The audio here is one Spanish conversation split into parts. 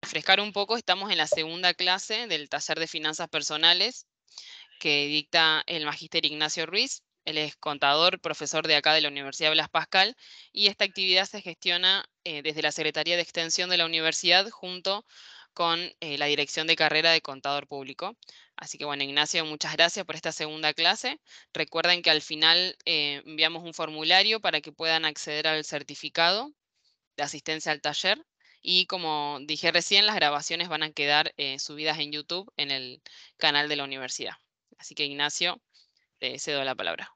refrescar un poco, estamos en la segunda clase del taller de finanzas personales que dicta el magíster Ignacio Ruiz. Él es contador, profesor de acá de la Universidad Blas Pascal, y esta actividad se gestiona desde la Secretaría de Extensión de la universidad junto con la Dirección de Carrera de Contador Público. Así que bueno, Ignacio, muchas gracias por esta segunda clase. Recuerden que al final enviamos un formulario para que puedan acceder al certificado de asistencia al taller. Y como dije recién, las grabaciones van a quedar subidas en YouTube en el canal de la universidad. Así que Ignacio, te cedo la palabra.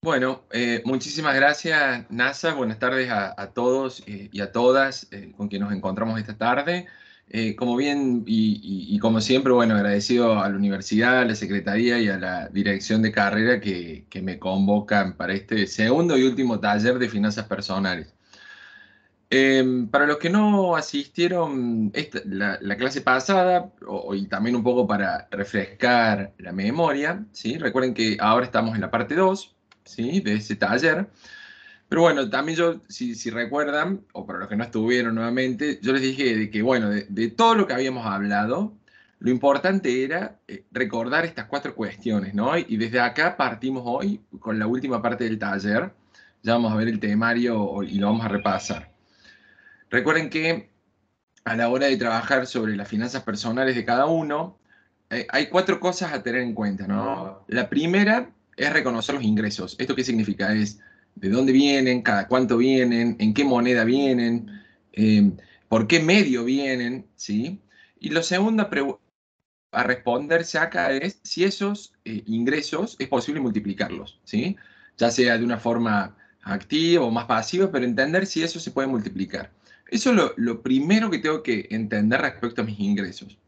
Bueno, muchísimas gracias, NASA. Buenas tardes a todos y a todas con quien nos encontramos esta tarde. Como bien y como siempre, bueno, agradecido a la universidad, a la secretaría y a la dirección de carrera que me convocan para este segundo y último taller de finanzas personales. Para los que no asistieron la clase pasada, y también un poco para refrescar la memoria, ¿sí? Recuerden que ahora estamos en la parte 2, ¿sí? De ese taller. Pero bueno, también yo, si recuerdan, o para los que no estuvieron nuevamente, yo les dije de que, bueno, de todo lo que habíamos hablado, lo importante era recordar estas 4 cuestiones, ¿no? Y desde acá partimos hoy con la última parte del taller. Ya vamos a ver el temario y lo vamos a repasar. Recuerden que a la hora de trabajar sobre las finanzas personales de cada uno, hay 4 cosas a tener en cuenta, ¿no? La primera es reconocer los ingresos. ¿Esto qué significa? Es de dónde vienen, cada cuánto vienen, en qué moneda vienen, eh, por qué medio vienen, ¿sí? Y lo segundo a responderse acá es si esos ingresos es posible multiplicarlos, ¿sí? Ya sea de una forma activa o más pasiva, pero entender si eso se puede multiplicar. Eso es lo primero que tengo que entender respecto a mis ingresos.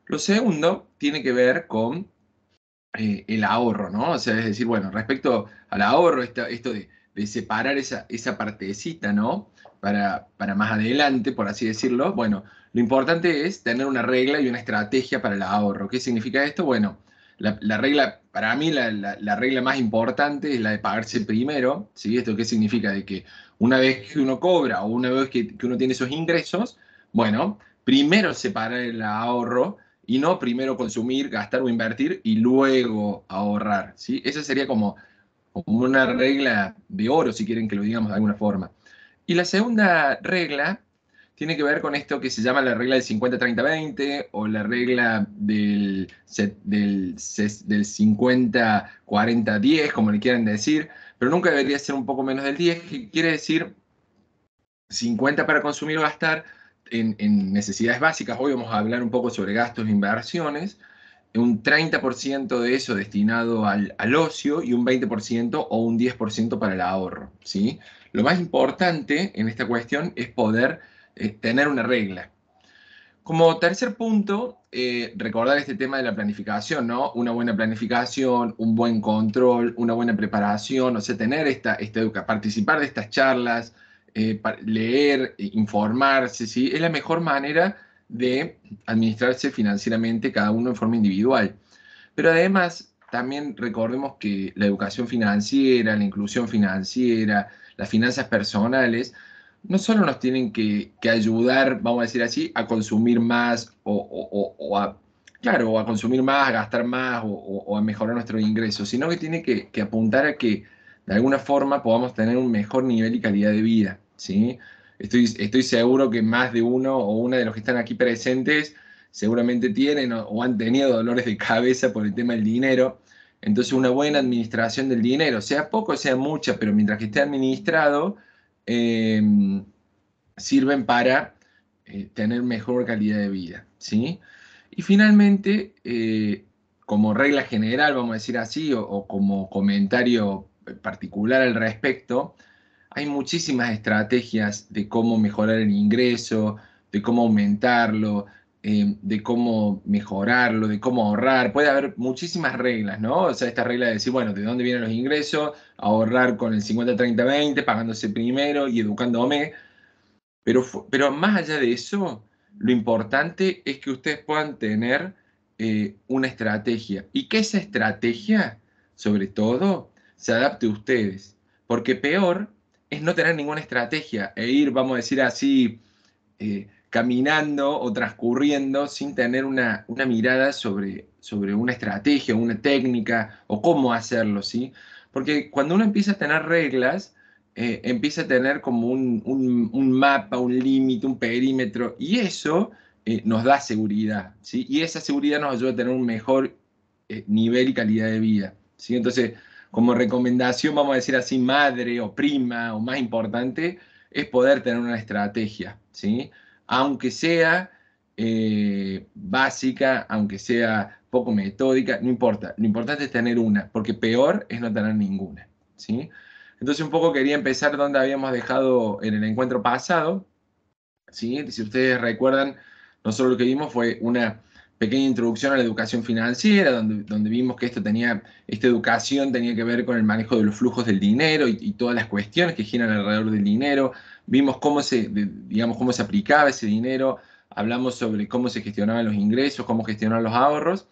Lo segundo tiene que ver con el ahorro, ¿no? O sea, es decir, bueno, respecto al ahorro, esto de separar esa partecita, ¿no? Para más adelante, por así decirlo, bueno, lo importante es tener una regla y una estrategia para el ahorro. ¿Qué significa esto? Bueno, la regla, para mí la regla más importante es la de pagarse primero, ¿sí? ¿Esto qué significa? De que una vez que uno cobra o una vez que uno tiene esos ingresos, bueno, primero separar el ahorro y no primero consumir, gastar o invertir y luego ahorrar, ¿sí? Esa sería como una regla de oro, si quieren que lo digamos de alguna forma. Y la segunda regla tiene que ver con esto que se llama la regla del 50-30-20 o la regla del 50-40-10, como le quieran decir, pero nunca debería ser un poco menos del 10, que quiere decir 50 para consumir o gastar en necesidades básicas. Hoy vamos a hablar un poco sobre gastos e inversiones. Un 30% de eso destinado al ocio y un 20% o un 10% para el ahorro, ¿sí? Lo más importante en esta cuestión es poder tener una regla. Como tercer punto, recordar este tema de la planificación, ¿no? Una buena planificación, un buen control, una buena preparación, o sea, tener participar de estas charlas, leer, informarse, ¿sí? Es la mejor manera de administrarse financieramente cada uno en forma individual. Pero además, también recordemos que la educación financiera, la inclusión financiera, las finanzas personales, no solo nos tienen que ayudar, vamos a decir así, a consumir más claro, o a consumir más, a gastar más o a mejorar nuestros ingresos, sino que tiene que apuntar a que de alguna forma podamos tener un mejor nivel y calidad de vida, ¿sí? Estoy seguro que más de uno o una de los que están aquí presentes seguramente tienen o han tenido dolores de cabeza por el tema del dinero. Entonces, una buena administración del dinero, sea poco, sea mucha, pero mientras que esté administrado, eh, sirven para tener mejor calidad de vida, ¿sí? Y finalmente, como regla general, vamos a decir así, o como comentario particular al respecto, hay muchísimas estrategias de cómo mejorar el ingreso, de cómo aumentarlo, de cómo mejorarlo, de cómo ahorrar. Puede haber muchísimas reglas, ¿no? O sea, esta regla de decir, bueno, de dónde vienen los ingresos, ahorrar con el 50-30-20, pagándose primero y educándome. Pero más allá de eso, lo importante es que ustedes puedan tener una estrategia y que esa estrategia, sobre todo, se adapte a ustedes. Porque peor es no tener ninguna estrategia e ir, vamos a decir así, caminando o transcurriendo sin tener una mirada sobre una estrategia, una técnica o cómo hacerlo, ¿sí? Porque cuando uno empieza a tener reglas, empieza a tener como un mapa, un límite, un perímetro, y eso nos da seguridad, ¿sí? Y esa seguridad nos ayuda a tener un mejor nivel y calidad de vida, ¿sí? Entonces, como recomendación, vamos a decir así, madre o prima o más importante, es poder tener una estrategia, ¿sí? Aunque sea básica, aunque sea poco metódica, no importa. Lo importante es tener una, porque peor es no tener ninguna, ¿sí? Entonces un poco quería empezar donde habíamos dejado en el encuentro pasado, ¿sí? Si ustedes recuerdan, nosotros lo que vimos fue una pequeña introducción a la educación financiera, donde vimos que esta educación tenía que ver con el manejo de los flujos del dinero y todas las cuestiones que giran alrededor del dinero. Vimos digamos, cómo se aplicaba ese dinero, hablamos sobre cómo se gestionaban los ingresos, cómo gestionar los ahorros.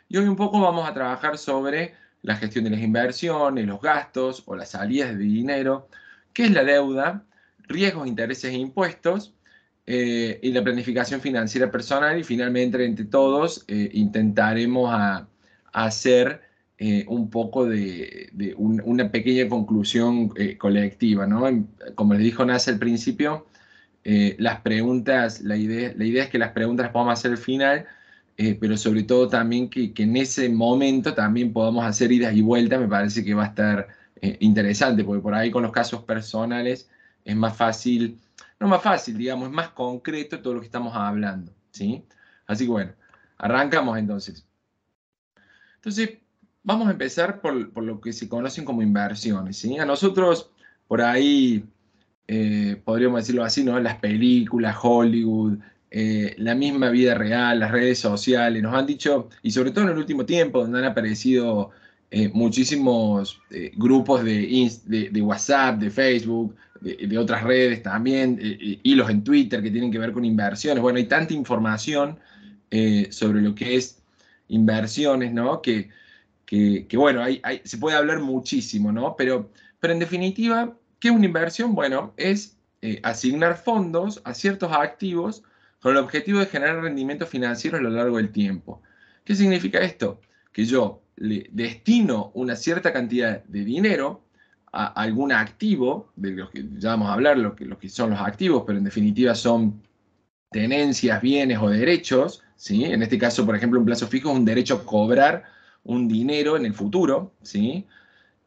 Y hoy un poco vamos a trabajar sobre la gestión de las inversiones, los gastos o las salidas de dinero, qué es la deuda, riesgos, intereses e impuestos, y la planificación financiera personal. Y finalmente, entre todos, intentaremos hacer un poco de una pequeña conclusión colectiva, ¿no? Como les dijo Nasa al principio, las preguntas, la idea es que las preguntas las podamos hacer al final, pero sobre todo también que en ese momento también podamos hacer idas y vueltas. Me parece que va a estar interesante, porque por ahí con los casos personales es más fácil, no más fácil, digamos, es más concreto todo lo que estamos hablando, ¿sí? Así que bueno, arrancamos entonces. Entonces, vamos a empezar por lo que se conocen como inversiones, ¿sí? A nosotros, por ahí, podríamos decirlo así, ¿no? Las películas, Hollywood, la misma vida real, las redes sociales, nos han dicho, y sobre todo en el último tiempo, donde han aparecido muchísimos grupos de WhatsApp, de Facebook, de otras redes también, hilos en Twitter que tienen que ver con inversiones. Bueno, hay tanta información sobre lo que es inversiones, ¿no? Que bueno, se puede hablar muchísimo, ¿no? Pero en definitiva, ¿qué es una inversión? Bueno, es asignar fondos a ciertos activos con el objetivo de generar rendimiento financiero a lo largo del tiempo. ¿Qué significa esto? Que yo le destino una cierta cantidad de dinero a algún activo, de los que ya vamos a hablar, lo que son los activos, pero en definitiva son tenencias, bienes o derechos, ¿sí? En este caso, por ejemplo, un plazo fijo es un derecho a cobrar un dinero en el futuro, ¿sí?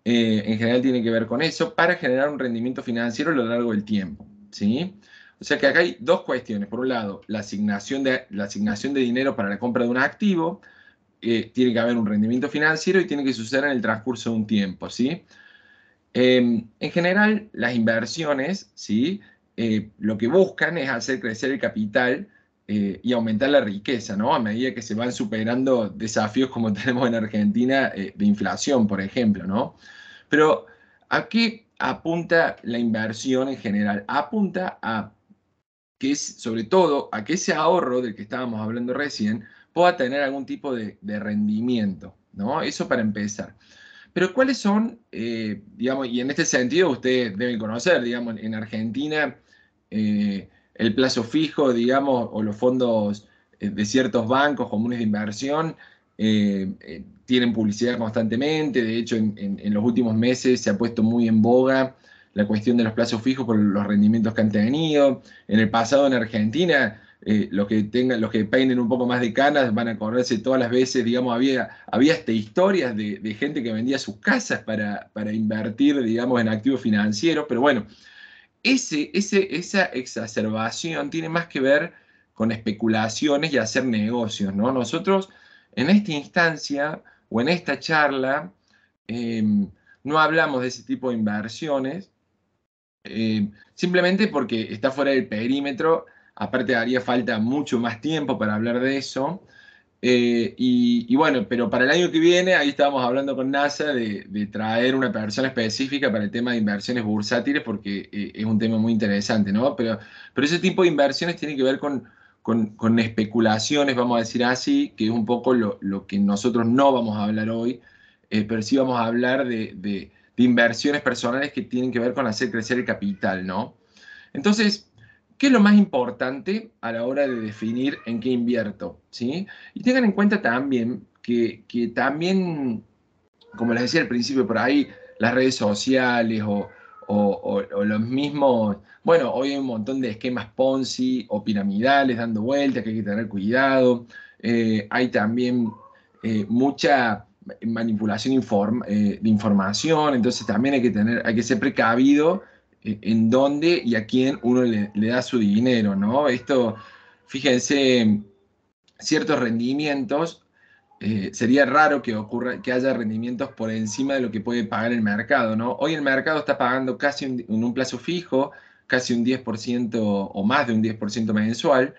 En general tiene que ver con eso, para generar un rendimiento financiero a lo largo del tiempo, ¿sí? O sea que acá hay dos cuestiones. Por un lado, la asignación de dinero para la compra de un activo, tiene que haber un rendimiento financiero y tiene que suceder en el transcurso de un tiempo, ¿sí? En general, las inversiones, ¿sí? Lo que buscan es hacer crecer el capital y aumentar la riqueza, ¿no? A medida que se van superando desafíos como tenemos en Argentina, de inflación, por ejemplo, ¿no? Pero ¿a qué apunta la inversión en general? Apunta a que es, sobre todo, a que ese ahorro del que estábamos hablando recién pueda tener algún tipo de rendimiento, ¿no? Eso para empezar. Pero ¿cuáles son, digamos, y en este sentido ustedes deben conocer, digamos, en Argentina, el plazo fijo, digamos, o los fondos de ciertos bancos comunes de inversión tienen publicidad constantemente? De hecho, en los últimos meses se ha puesto muy en boga la cuestión de los plazos fijos por los rendimientos que han tenido. En el pasado en Argentina, los que peinen un poco más de canas van a acordarse todas las veces, digamos, había hasta historias de gente que vendía sus casas para invertir, digamos, en activos financieros. Pero bueno, esa exacerbación tiene más que ver con especulaciones y hacer negocios, ¿no? Nosotros en esta instancia o en esta charla eh, no hablamos de ese tipo de inversiones, simplemente porque está fuera del perímetro. Aparte haría falta mucho más tiempo para hablar de eso. Y bueno, pero para el año que viene, ahí estábamos hablando con NASA de traer una persona específica para el tema de inversiones bursátiles, porque es un tema muy interesante, ¿no? Pero ese tipo de inversiones tiene que ver con especulaciones, vamos a decir así, que es un poco lo que nosotros no vamos a hablar hoy, pero sí vamos a hablar de inversiones personales que tienen que ver con hacer crecer el capital, ¿no? Entonces, ¿Qué es lo más importante a la hora de definir en qué invierto? ¿Sí? Y tengan en cuenta también que también, como les decía al principio, por ahí las redes sociales o los mismos, bueno, hoy hay un montón de esquemas Ponzi o piramidales dando vueltas que hay que tener cuidado. Hay también mucha manipulación de información, entonces también hay que ser precavido en dónde y a quién uno le da su dinero, ¿no? Esto, fíjense, ciertos rendimientos, sería raro que ocurra, que haya rendimientos por encima de lo que puede pagar el mercado, ¿no? Hoy el mercado está pagando casi en un plazo fijo, casi un 10% o más de un 10% mensual,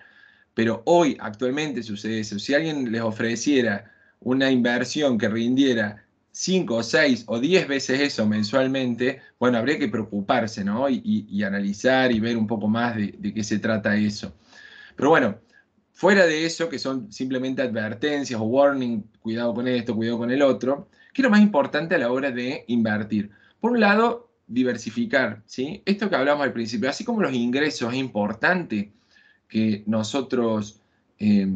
pero hoy actualmente sucede eso. Si alguien les ofreciera una inversión que rindiera 5 o 6 o 10 veces eso mensualmente, bueno, habría que preocuparse, ¿no? Y analizar y ver un poco más de qué se trata eso. Pero bueno, fuera de eso, que son simplemente advertencias o warning, cuidado con esto, cuidado con el otro, ¿qué es lo más importante a la hora de invertir? Por un lado, diversificar, ¿sí? Esto que hablamos al principio, así como los ingresos es importante que nosotros eh,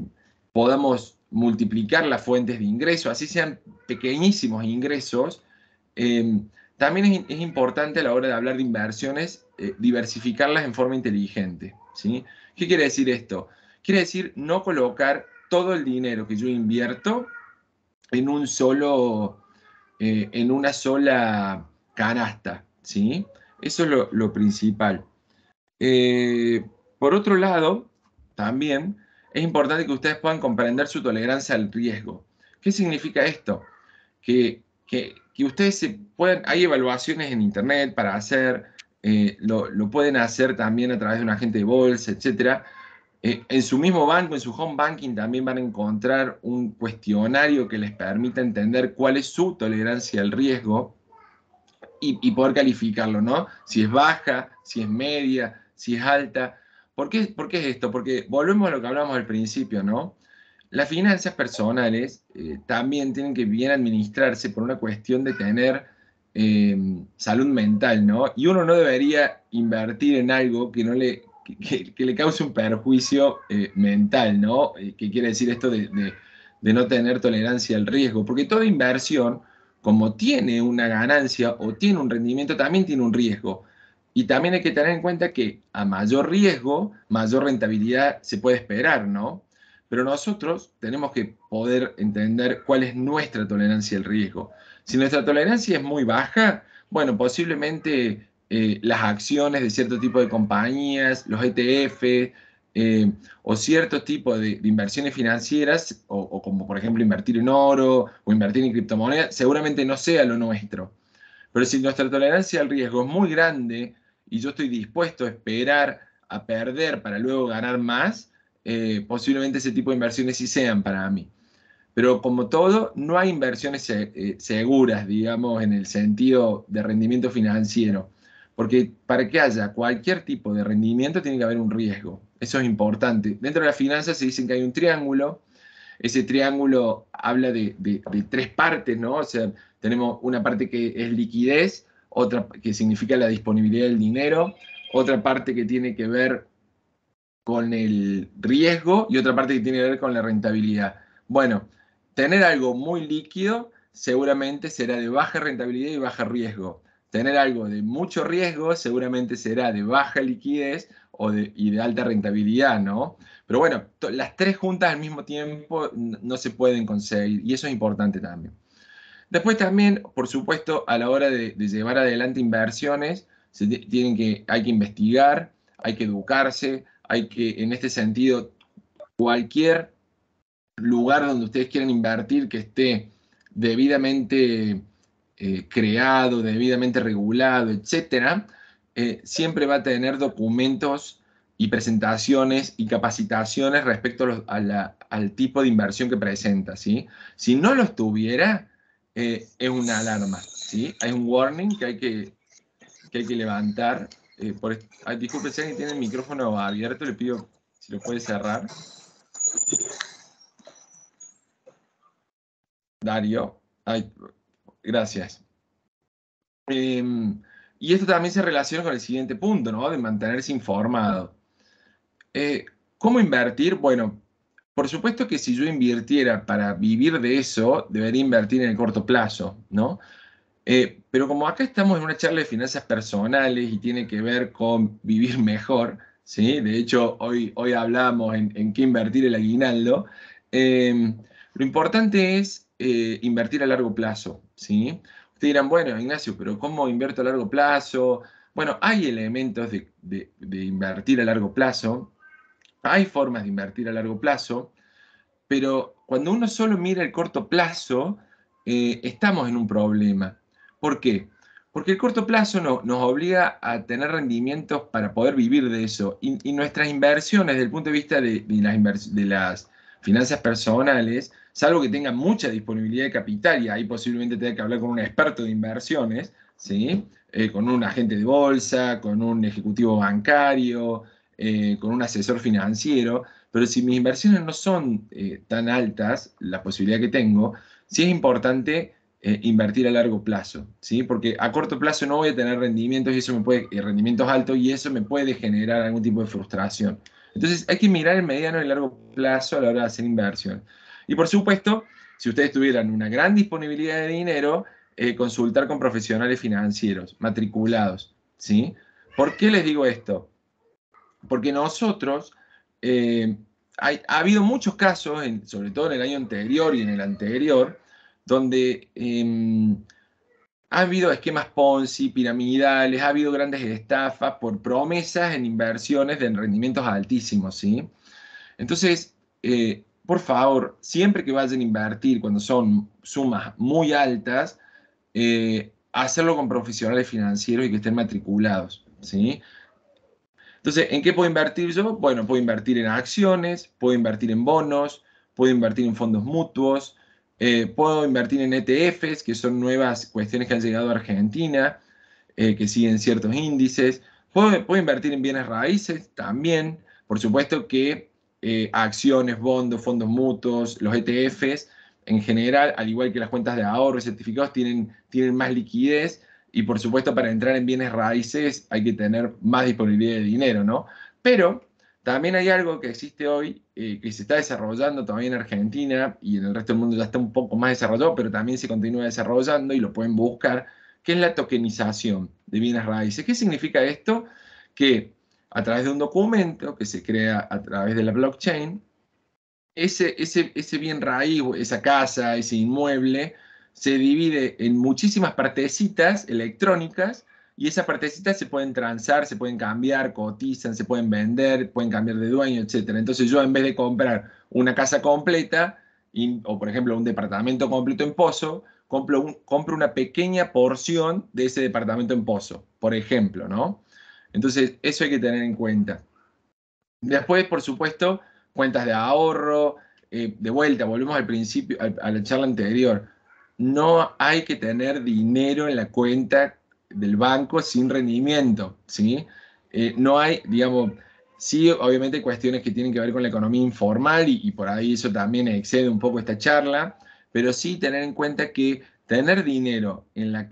podamos multiplicar las fuentes de ingreso, así sean pequeñísimos ingresos, eh, también es importante a la hora de hablar de inversiones, diversificarlas en forma inteligente, ¿sí? ¿Qué quiere decir esto? Quiere decir no colocar todo el dinero que yo invierto en un solo, en una sola canasta, ¿sí? Eso es lo principal. Eh, por otro lado, también es importante que ustedes puedan comprender su tolerancia al riesgo. ¿Qué significa esto? Que ustedes se puedan, hay evaluaciones en Internet para hacer, lo pueden hacer también a través de un agente de bolsa, etcétera. En su mismo banco, en su home banking, también van a encontrar un cuestionario que les permita entender cuál es su tolerancia al riesgo y poder calificarlo, ¿no? Si es baja, si es media, si es alta. Por qué es esto? Porque volvemos a lo que hablamos al principio, ¿no? Las finanzas personales también tienen que bien administrarse por una cuestión de tener salud mental, ¿no? Y uno no debería invertir en algo que no le, que le cause un perjuicio mental, ¿no? ¿Qué quiere decir esto de no tener tolerancia al riesgo? Porque toda inversión, como tiene una ganancia o tiene un rendimiento, también tiene un riesgo. Y también hay que tener en cuenta que a mayor riesgo, mayor rentabilidad se puede esperar, ¿no? Pero nosotros tenemos que poder entender cuál es nuestra tolerancia al riesgo. Si nuestra tolerancia es muy baja, bueno, posiblemente las acciones de cierto tipo de compañías, los ETF o cierto tipo de inversiones financieras, o como por ejemplo invertir en oro o invertir en criptomonedas, seguramente no sea lo nuestro. Pero si nuestra tolerancia al riesgo es muy grande y yo estoy dispuesto a esperar a perder para luego ganar más, posiblemente ese tipo de inversiones sí sean para mí. Pero como todo, no hay inversiones seguras, digamos, en el sentido de rendimiento financiero. Porque para que haya cualquier tipo de rendimiento tiene que haber un riesgo. Eso es importante. Dentro de las finanzas se dicen que hay un triángulo. Ese triángulo habla de tres partes, ¿no? O sea, tenemos una parte que es liquidez, otra que significa la disponibilidad del dinero, otra parte que tiene que ver con el riesgo y otra parte que tiene que ver con la rentabilidad. Bueno, tener algo muy líquido seguramente será de baja rentabilidad y baja riesgo. Tener algo de mucho riesgo seguramente será de baja liquidez y de alta rentabilidad, ¿no? Pero bueno, las tres juntas al mismo tiempo no se pueden conseguir y eso es importante también. Después también, por supuesto, a la hora de llevar adelante inversiones, hay que investigar, hay que educarse, hay que, en este sentido, cualquier lugar donde ustedes quieran invertir que esté debidamente creado, debidamente regulado, etcétera, siempre va a tener documentos y presentaciones y capacitaciones respecto al tipo de inversión que presenta, ¿sí? Si no lo tuviera, es una alarma, ¿sí? Hay un warning que hay que levantar. Disculpe, si alguien tiene el micrófono abierto, le pido si lo puede cerrar. Dario. Ay, gracias. Y esto también se relaciona con el siguiente punto, ¿no? De mantenerse informado. ¿Cómo invertir? Bueno, por supuesto que si yo invirtiera para vivir de eso, debería invertir en el corto plazo, ¿no? Pero como acá estamos en una charla de finanzas personales y tiene que ver con vivir mejor, ¿sí? De hecho, hoy hablamos en qué invertir el aguinaldo. Lo importante es invertir a largo plazo, ¿sí? Ustedes dirán, bueno, Ignacio, pero ¿cómo invierto a largo plazo? Bueno, hay elementos de invertir a largo plazo, hay formas de invertir a largo plazo, pero cuando uno solo mira el corto plazo, estamos en un problema. ¿Por qué? Porque el corto plazo nos obliga a tener rendimientos para poder vivir de eso. Y nuestras inversiones, desde el punto de vista de las finanzas personales, salvo que tengan mucha disponibilidad de capital, y ahí posiblemente tenga que hablar con un experto de inversiones, ¿sí? Con un agente de bolsa, con un ejecutivo bancario, con un asesor financiero. Pero si mis inversiones no son tan altas, la posibilidad que tengo, sí es importante invertir a largo plazo, ¿sí? Porque a corto plazo no voy a tener rendimientos y eso rendimientos altos y eso me puede generar algún tipo de frustración. Entonces hay que mirar el mediano y el largo plazo a la hora de hacer inversión. Y por supuesto, si ustedes tuvieran una gran disponibilidad de dinero, consultar con profesionales financieros, matriculados, ¿sí? ¿Por qué les digo esto? Porque nosotros, eh, ha habido muchos casos, sobre todo en el año anterior y en el anterior, donde ha habido esquemas Ponzi, piramidales, ha habido grandes estafas por promesas en inversiones de rendimientos altísimos, ¿sí? Entonces, por favor, siempre que vayan a invertir, cuando son sumas muy altas, hacerlo con profesionales financieros y que estén matriculados, ¿sí? Entonces, ¿en qué puedo invertir yo? Bueno, puedo invertir en acciones, puedo invertir en bonos, puedo invertir en fondos mutuos, puedo invertir en ETFs, que son nuevas cuestiones que han llegado a Argentina, que siguen ciertos índices. Puedo invertir en bienes raíces también. Por supuesto que acciones, bonos, fondos mutuos, los ETFs, en general, al igual que las cuentas de ahorro y certificados, tienen más liquidez y por supuesto, para entrar en bienes raíces hay que tener más disponibilidad de dinero, ¿no? Pero también hay algo que existe hoy, que se está desarrollando todavía en Argentina y en el resto del mundo ya está un poco más desarrollado, pero también se continúa desarrollando y lo pueden buscar, que es la tokenización de bienes raíces. ¿Qué significa esto? Que a través de un documento que se crea a través de la blockchain, ese bien raíz, esa casa, ese inmueble, se divide en muchísimas partecitas electrónicas y esas partecitas se pueden transar, se pueden cambiar, cotizan, se pueden vender, pueden cambiar de dueño, etcétera. Entonces yo en vez de comprar una casa completa, o por ejemplo un departamento completo en Pozo, compro una pequeña porción de ese departamento en Pozo, por ejemplo, ¿no? Entonces eso hay que tener en cuenta. Después, por supuesto, cuentas de ahorro, de vuelta, volvemos al principio, a la charla anterior. No hay que tener dinero en la cuenta del banco sin rendimiento, ¿sí? No hay, digamos, sí, obviamente cuestiones que tienen que ver con la economía informal y por ahí eso también excede un poco esta charla, pero sí tener en cuenta que tener dinero en la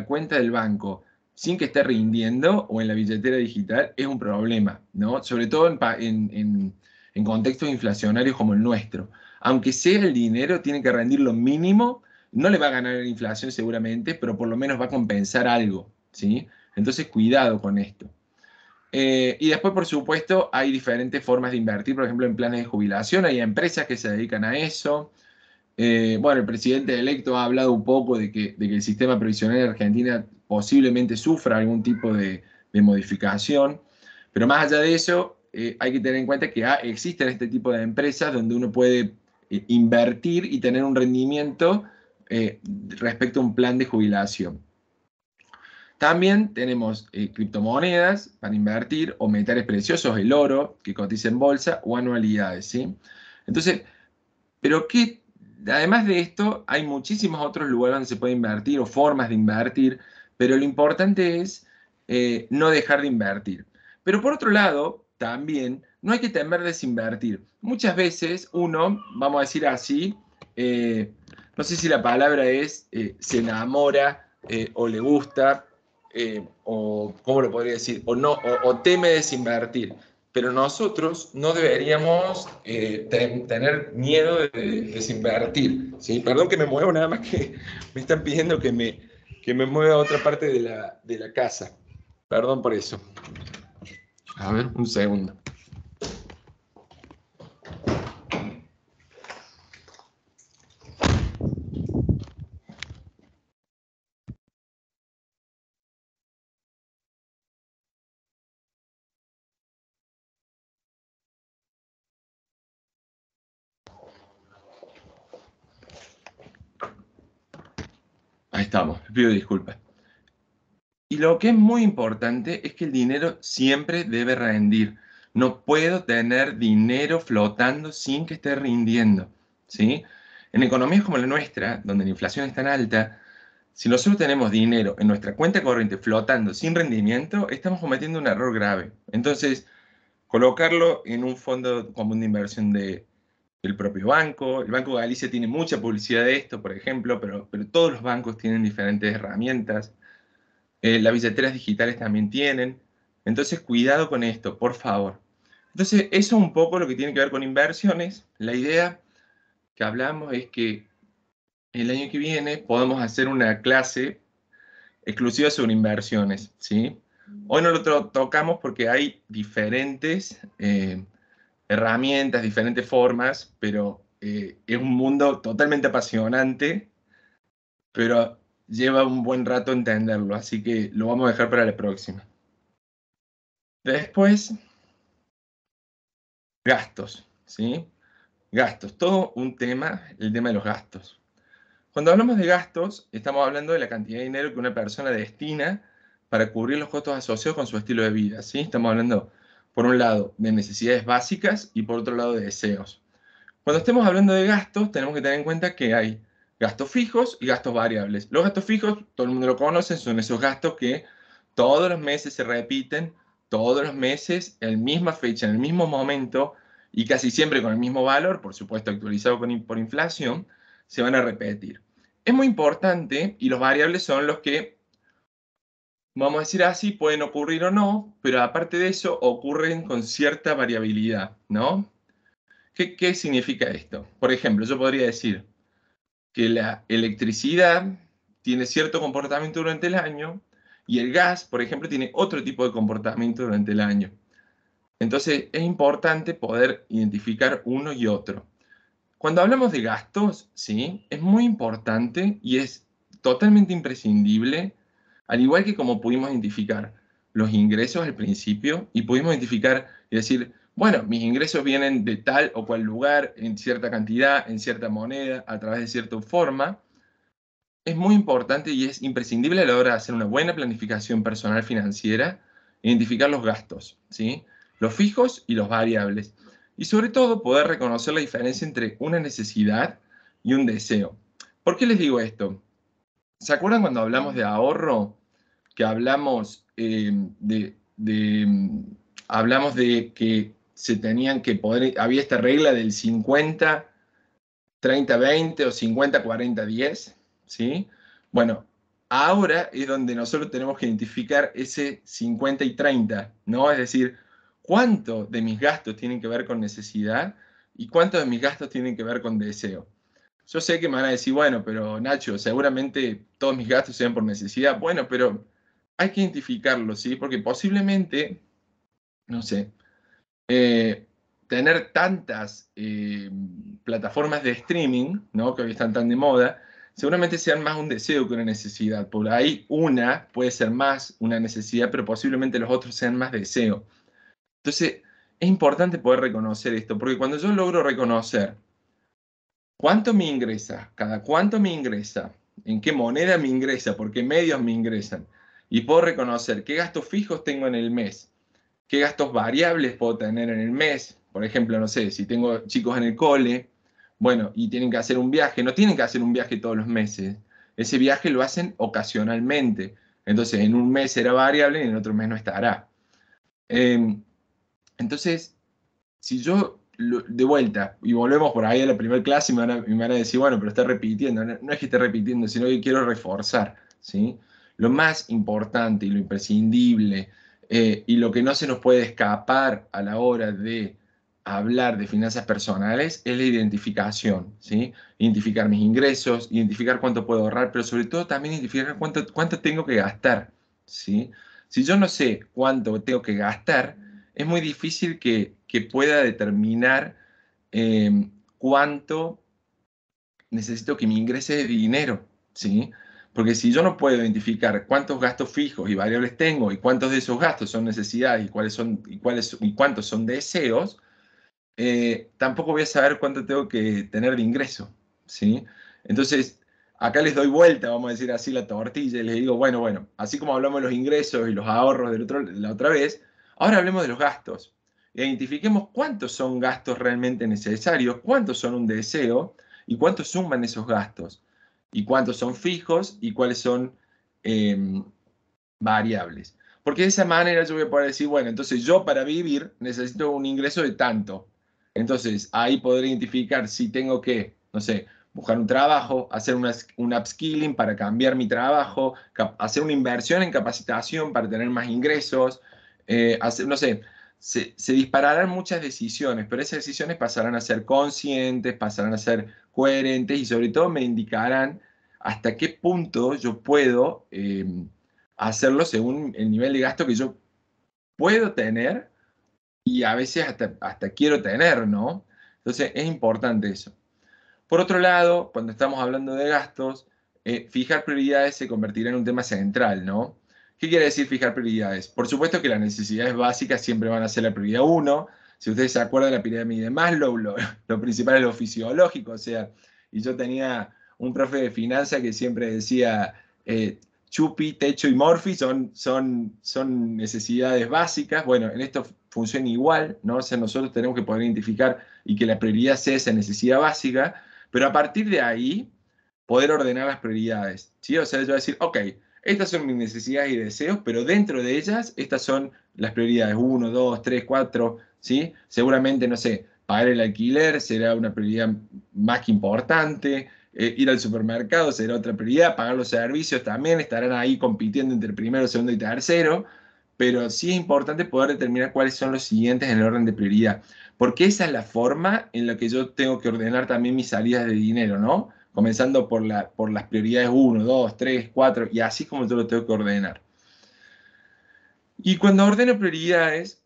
cuenta del banco sin que esté rindiendo o en la billetera digital es un problema, ¿no? Sobre todo en contextos inflacionarios como el nuestro. Aunque sea el dinero, tiene que rendir lo mínimo, no le va a ganar la inflación seguramente, pero por lo menos va a compensar algo, ¿sí? Entonces, cuidado con esto. Y después, por supuesto, hay diferentes formas de invertir, por ejemplo, en planes de jubilación, hay empresas que se dedican a eso. Bueno, el presidente electo ha hablado un poco de que el sistema previsional de Argentina posiblemente sufra algún tipo de modificación, pero más allá de eso, hay que tener en cuenta que existen este tipo de empresas donde uno puede invertir y tener un rendimiento respecto a un plan de jubilación. También tenemos criptomonedas para invertir o metales preciosos, el oro, que cotiza en bolsa, o anualidades, ¿sí? Entonces, pero que además de esto, hay muchísimos otros lugares donde se puede invertir o formas de invertir, pero lo importante es no dejar de invertir. Pero por otro lado, también no hay que temer desinvertir. Muchas veces uno, vamos a decir así, no sé si la palabra es se enamora o le gusta, o cómo lo podría decir, o no, o teme desinvertir. pero nosotros no deberíamos tener miedo de desinvertir, ¿sí? Perdón que me muevo, nada más que me están pidiendo que me mueva a otra parte de la casa. Perdón por eso. A ver, un segundo. Ahí estamos, les pido disculpas. Y lo que es muy importante es que el dinero siempre debe rendir. No puedo tener dinero flotando sin que esté rindiendo, ¿sí? En economías como la nuestra, donde la inflación es tan alta, si nosotros tenemos dinero en nuestra cuenta corriente flotando sin rendimiento, estamos cometiendo un error grave. Entonces, colocarlo en un fondo común de inversión del propio banco. El Banco de Galicia tiene mucha publicidad de esto, por ejemplo, pero todos los bancos tienen diferentes herramientas. Las billeteras digitales también tienen. Entonces, cuidado con esto, por favor. Entonces, eso es un poco lo que tiene que ver con inversiones. La idea que hablamos es que el año que viene podemos hacer una clase exclusiva sobre inversiones, ¿sí? Hoy no lo tocamos porque hay diferentes herramientas, diferentes formas, pero es un mundo totalmente apasionante, pero lleva un buen rato entenderlo, así que lo vamos a dejar para la próxima. Después, gastos, ¿sí? Gastos, todo un tema, el tema de los gastos. Cuando hablamos de gastos, estamos hablando de la cantidad de dinero que una persona destina para cubrir los costos asociados con su estilo de vida, ¿sí? Estamos hablando, por un lado, de necesidades básicas y por otro lado, de deseos. Cuando estemos hablando de gastos, tenemos que tener en cuenta que hay gastos fijos y gastos variables. Los gastos fijos, todo el mundo lo conoce, son esos gastos que todos los meses se repiten, todos los meses, en la misma fecha, en el mismo momento, y casi siempre con el mismo valor, por supuesto actualizado por inflación, se van a repetir. Es muy importante, y los variables son los que, vamos a decir así, pueden ocurrir o no, pero aparte de eso, ocurren con cierta variabilidad, ¿no? ¿Qué significa esto? Por ejemplo, yo podría decir que la electricidad tiene cierto comportamiento durante el año y el gas, por ejemplo, tiene otro tipo de comportamiento durante el año. Entonces, es importante poder identificar uno y otro. Cuando hablamos de gastos, ¿sí? Es muy importante y es totalmente imprescindible, al igual que como pudimos identificar los ingresos al principio y pudimos identificar y decir, bueno, mis ingresos vienen de tal o cual lugar, en cierta cantidad, en cierta moneda, a través de cierta forma, es muy importante y es imprescindible a la hora de hacer una buena planificación personal financiera, identificar los gastos, ¿sí? Los fijos y los variables. Y sobre todo poder reconocer la diferencia entre una necesidad y un deseo. ¿Por qué les digo esto? ¿Se acuerdan cuando hablamos de ahorro? Que hablamos hablamos de que se tenían que poder, había esta regla del 50, 30, 20 o 50, 40, 10, ¿sí? Bueno, ahora es donde nosotros tenemos que identificar ese 50 y 30, ¿no? Es decir, cuánto de mis gastos tienen que ver con necesidad y cuánto de mis gastos tienen que ver con deseo. Yo sé que me van a decir, bueno, pero Nacho, seguramente todos mis gastos sean por necesidad. Bueno, pero hay que identificarlo, ¿sí? Porque posiblemente, no sé, tener tantas plataformas de streaming, ¿no? Que hoy están tan de moda, seguramente sean más un deseo que una necesidad. Por ahí una puede ser más una necesidad, pero posiblemente los otros sean más deseo. Entonces, es importante poder reconocer esto, porque cuando yo logro reconocer cuánto me ingresa, cada cuánto me ingresa, en qué moneda me ingresa, por qué medios me ingresan, y puedo reconocer qué gastos fijos tengo en el mes, qué gastos variables puedo tener en el mes. Por ejemplo, no sé, si tengo chicos en el cole, bueno, y tienen que hacer un viaje, no tienen que hacer un viaje todos los meses. Ese viaje lo hacen ocasionalmente. Entonces, en un mes será variable y en otro mes no estará. Entonces, si yo, de vuelta, y volvemos por ahí a la primera clase y me van a decir, bueno, pero está repitiendo. No, no es que esté repitiendo, sino que quiero reforzar, ¿sí? Lo más importante y lo imprescindible Y lo que no se nos puede escapar a la hora de hablar de finanzas personales es la identificación, ¿sí? Identificar mis ingresos, identificar cuánto puedo ahorrar, pero sobre todo también identificar cuánto tengo que gastar, ¿sí? Si yo no sé cuánto tengo que gastar, es muy difícil que pueda determinar cuánto necesito que me ingrese de dinero, ¿sí? Porque si yo no puedo identificar cuántos gastos fijos y variables tengo y cuántos de esos gastos son necesidades y cuántos son deseos, tampoco voy a saber cuánto tengo que tener de ingreso, ¿sí? Entonces, acá les doy vuelta, vamos a decir así, la tortilla y les digo, bueno, así como hablamos de los ingresos y los ahorros la otra vez, ahora hablemos de los gastos. Identifiquemos cuántos son gastos realmente necesarios, cuántos son un deseo y cuántos suman esos gastos, y cuántos son fijos y cuáles son eh, variables. Porque de esa manera yo voy a poder decir, bueno, entonces yo para vivir necesito un ingreso de tanto. Entonces ahí podré identificar si tengo que, no sé, buscar un trabajo, hacer un upskilling para cambiar mi trabajo, hacer una inversión en capacitación para tener más ingresos, hacer, no sé, se dispararán muchas decisiones, pero esas decisiones pasarán a ser conscientes, pasarán a ser coherentes y sobre todo me indicarán hasta qué punto yo puedo hacerlo según el nivel de gasto que yo puedo tener y a veces hasta quiero tener, ¿no? Entonces es importante eso. Por otro lado, cuando estamos hablando de gastos, fijar prioridades se convertirá en un tema central, ¿no? ¿Qué quiere decir fijar prioridades? Por supuesto que las necesidades básicas siempre van a ser la prioridad uno. Si ustedes se acuerdan de la pirámide de Maslow, lo principal es lo fisiológico, o sea, y yo tenía un profe de finanzas que siempre decía, chupi, techo y morfi son necesidades básicas. Bueno, en esto funciona igual, ¿no? O sea, nosotros tenemos que poder identificar y que la prioridad sea esa necesidad básica, pero a partir de ahí, poder ordenar las prioridades, ¿sí? O sea, yo voy a decir, ok, estas son mis necesidades y deseos, pero dentro de ellas, estas son las prioridades, uno, dos, tres, cuatro, ¿sí? Seguramente, no sé, pagar el alquiler será una prioridad más que importante, ir al supermercado será otra prioridad, pagar los servicios también, estarán ahí compitiendo entre primero, segundo y tercero, pero sí es importante poder determinar cuáles son los siguientes en el orden de prioridad, porque esa es la forma en la que yo tengo que ordenar también mis salidas de dinero, ¿no? Comenzando por las prioridades uno, 2, 3, 4, y así como yo lo tengo que ordenar. Y cuando ordeno prioridades,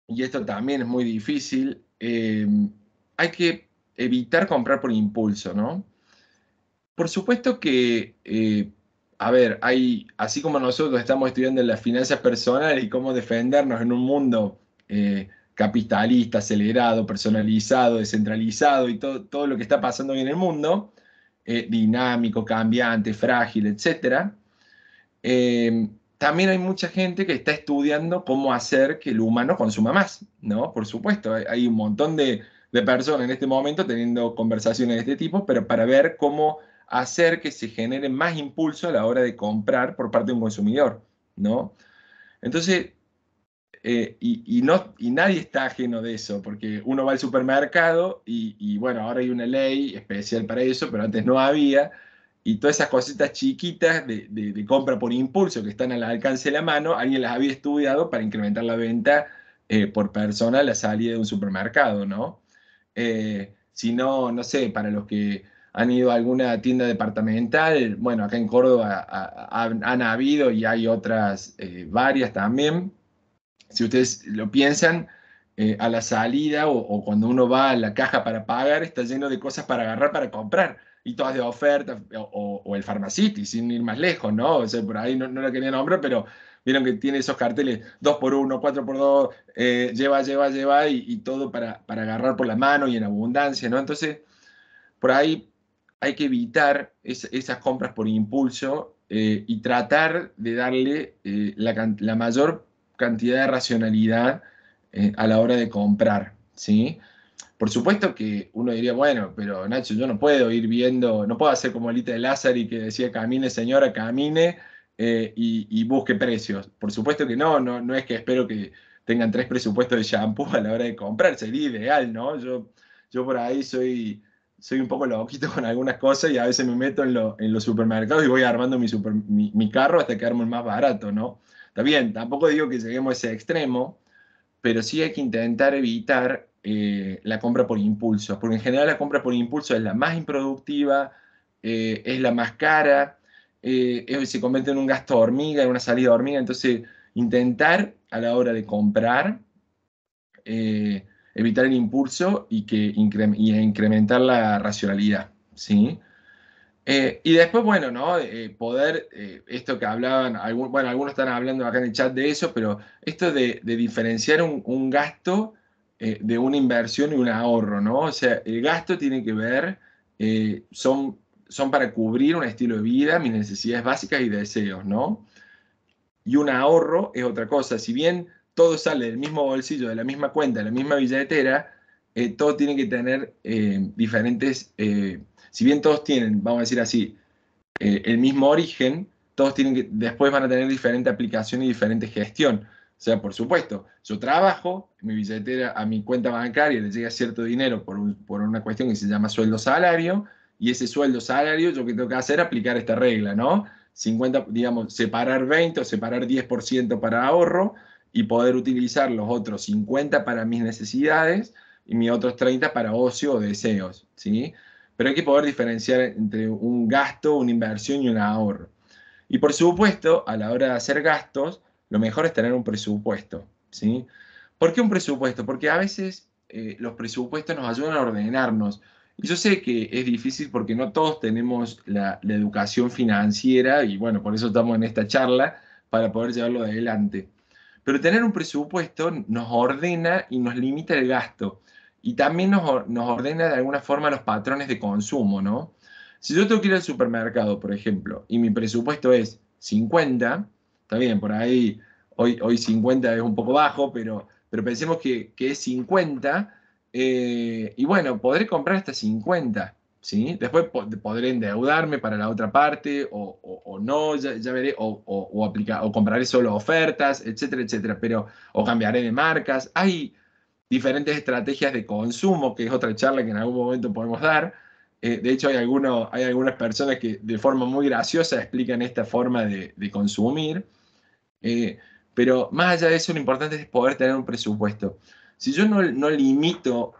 y esto también es muy difícil, hay que evitar comprar por impulso, ¿no? Por supuesto que, a ver, así como nosotros estamos estudiando las finanzas personales y cómo defendernos en un mundo capitalista, acelerado, personalizado, descentralizado y todo lo que está pasando hoy en el mundo, dinámico, cambiante, frágil, etcétera, también hay mucha gente que está estudiando cómo hacer que el humano consuma más, ¿no? Por supuesto, hay un montón de personas en este momento teniendo conversaciones de este tipo, pero para ver cómo hacer que se genere más impulso a la hora de comprar por parte de un consumidor, ¿no? Entonces, y nadie está ajeno de eso, porque uno va al supermercado y bueno, ahora hay una ley especial para eso, pero antes no había, y todas esas cositas chiquitas de compra por impulso que están al alcance de la mano, alguien las había estudiado para incrementar la venta por persona a la salida de un supermercado, ¿no? Si no, no sé, para los que han ido a alguna tienda departamental, bueno, acá en Córdoba han habido y hay otras varias también si ustedes lo piensan, a la salida o cuando uno va a la caja para pagar, está lleno de cosas para agarrar para comprar y todas de oferta, o el Pharmacity, sin ir más lejos, ¿no? O sea, por ahí no lo quería nombrar, pero vieron que tiene esos carteles 2 por 1, 4 por 2, lleva, y todo para agarrar por la mano y en abundancia, ¿no? Entonces, por ahí hay que evitar esas compras por impulso y tratar de darle la mayor cantidad de racionalidad a la hora de comprar, ¿sí? Por supuesto que uno diría, bueno, pero Nacho, yo no puedo ir viendo, no puedo hacer como Alita de Lázaro y que decía, camine señora, camine y busque precios. Por supuesto que no es que espero que tengan 3 presupuestos de shampoo a la hora de comprar, sería ideal, ¿no? Yo por ahí soy un poco loquito con algunas cosas y a veces me meto en los supermercados y voy armando mi carro hasta que armo el más barato, ¿no? Está bien, tampoco digo que lleguemos a ese extremo, pero sí hay que intentar evitar la compra por impulso, porque en general la compra por impulso es la más improductiva, es la más cara, se convierte en un gasto hormiga, en una salida hormiga, entonces intentar a la hora de comprar evitar el impulso y incrementar la racionalidad, ¿sí? Y después, bueno, ¿no? Poder, esto que hablaban, bueno, algunos están hablando acá en el chat de eso, pero esto de diferenciar un gasto de una inversión y un ahorro, ¿no? O sea, el gasto tiene que ver, son para cubrir un estilo de vida, mis necesidades básicas y deseos, ¿no? Y un ahorro es otra cosa. Si bien todo sale del mismo bolsillo, de la misma cuenta, de la misma billetera, todo tiene que tener diferentes, si bien todos tienen, vamos a decir así, el mismo origen, todos tienen que, después van a tener diferente aplicación y diferente gestión. O sea, por supuesto, yo trabajo, mi billetera a mi cuenta bancaria le llega cierto dinero por una cuestión que se llama sueldo salario, y ese sueldo salario, yo que tengo que hacer, aplicar esta regla, ¿no? 50, digamos, separar 20 o separar 10% para ahorro y poder utilizar los otros 50 para mis necesidades y mis otros 30 para ocio o deseos, ¿sí? Pero hay que poder diferenciar entre un gasto, una inversión y un ahorro. Y por supuesto, a la hora de hacer gastos, lo mejor es tener un presupuesto, ¿sí? ¿Por qué un presupuesto? Porque a veces los presupuestos nos ayudan a ordenarnos. Y yo sé que es difícil porque no todos tenemos la educación financiera y bueno, por eso estamos en esta charla para poder llevarlo adelante. Pero tener un presupuesto nos ordena y nos limita el gasto. Y también nos ordena de alguna forma los patrones de consumo, ¿no? Si yo tengo que ir al supermercado, por ejemplo, y mi presupuesto es 50, está bien, por ahí hoy 50 es un poco bajo, pero pensemos que es 50, y bueno, podré comprar hasta 50, ¿sí? Después podré endeudarme para la otra parte o no, ya veré, o compraré solo ofertas, etcétera, etcétera, pero, o cambiaré de marcas. Hay diferentes estrategias de consumo, que es otra charla que en algún momento podemos dar. De hecho, hay algunas personas que de forma muy graciosa explican esta forma de consumir. Eh, pero más allá de eso, lo importante es poder tener un presupuesto. Si yo no limito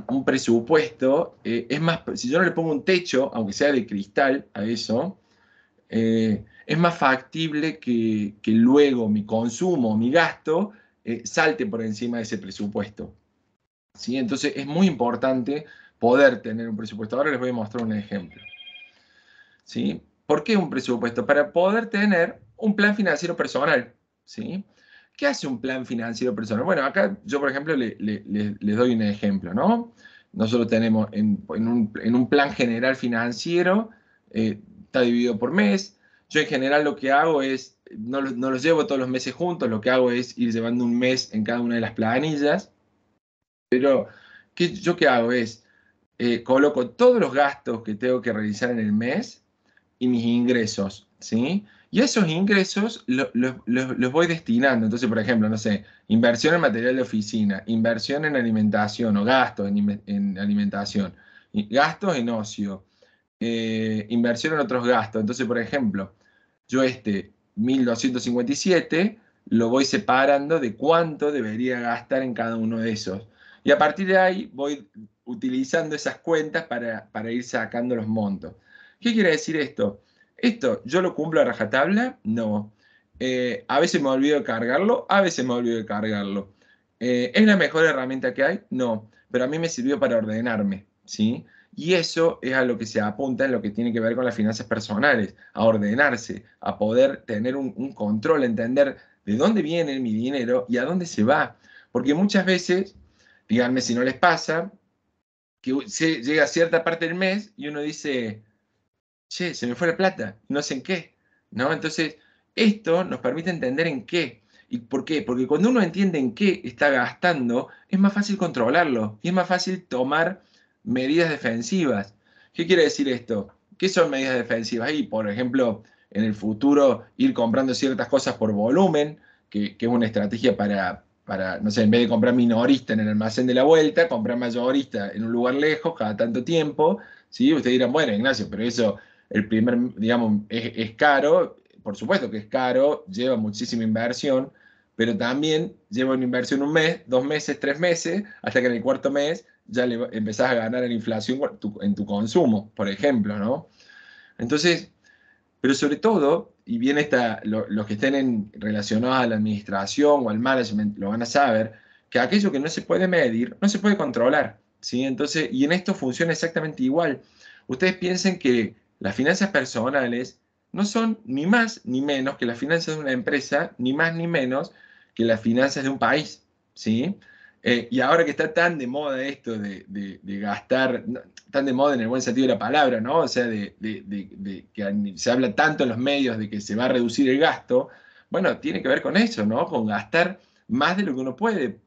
un presupuesto, es más, si yo no le pongo un techo, aunque sea de cristal, a eso, es más factible que luego mi consumo, mi gasto, salte por encima de ese presupuesto. ¿Sí? Entonces es muy importante poder tener un presupuesto. Ahora les voy a mostrar un ejemplo. ¿Sí? ¿Por qué un presupuesto? Para poder tener un plan financiero personal. ¿Sí? ¿Qué hace un plan financiero personal? Bueno, acá yo, por ejemplo, les doy un ejemplo, ¿no? Nosotros tenemos en un plan general financiero, está dividido por mes. Yo en general lo que hago es, no los llevo todos los meses juntos, lo que hago es ir llevando un mes en cada una de las planillas. Pero yo qué hago es, coloco todos los gastos que tengo que realizar en el mes y mis ingresos, ¿sí? Y esos ingresos los voy destinando. Entonces, por ejemplo, no sé, inversión en material de oficina, inversión en alimentación o gastos en alimentación, y gastos en ocio, inversión en otros gastos. Entonces, por ejemplo, yo 1.257 lo voy separando de cuánto debería gastar en cada uno de esos. Y a partir de ahí voy utilizando esas cuentas para ir sacando los montos. ¿Qué quiere decir esto? ¿Esto yo lo cumplo a rajatabla? No. A veces me olvido de cargarlo, a veces me olvido de cargarlo. ¿Es la mejor herramienta que hay? No, pero a mí me sirvió para ordenarme, ¿sí? Y eso es a lo que se apunta en lo que tiene que ver con las finanzas personales, a ordenarse, a poder tener un control, entender de dónde viene mi dinero y a dónde se va. Porque muchas veces, díganme si no les pasa, que llega a cierta parte del mes y uno dice, che, se me fue la plata, no sé en qué, ¿no? Entonces, esto nos permite entender en qué. ¿Y por qué? Porque cuando uno entiende en qué está gastando, es más fácil controlarlo y es más fácil tomar medidas defensivas. ¿Qué quiere decir esto? ¿Qué son medidas defensivas? Y, por ejemplo, en el futuro ir comprando ciertas cosas por volumen, que es una estrategia no sé, en vez de comprar minorista en el almacén de la vuelta, comprar mayorista en un lugar lejos cada tanto tiempo, ¿sí? Ustedes dirán, bueno, Ignacio, pero eso el primer, digamos, es caro, por supuesto que es caro, lleva muchísima inversión, pero también lleva una inversión un mes, 2 meses, 3 meses, hasta que en el cuarto mes ya empezás a ganar en inflación en tu consumo, por ejemplo, ¿no? Entonces, pero sobre todo, y bien los que estén relacionados a la administración o al management lo van a saber, que aquello que no se puede medir, no se puede controlar, ¿sí? Entonces, y en esto funciona exactamente igual. Ustedes piensen que las finanzas personales no son ni más ni menos que las finanzas de una empresa, ni más ni menos que las finanzas de un país, ¿sí? Y ahora que está tan de moda esto de gastar, tan de moda en el buen sentido de la palabra, ¿no? O sea, de que se habla tanto en los medios de que se va a reducir el gasto, bueno, tiene que ver con eso, ¿no? Con gastar más de lo que uno puede.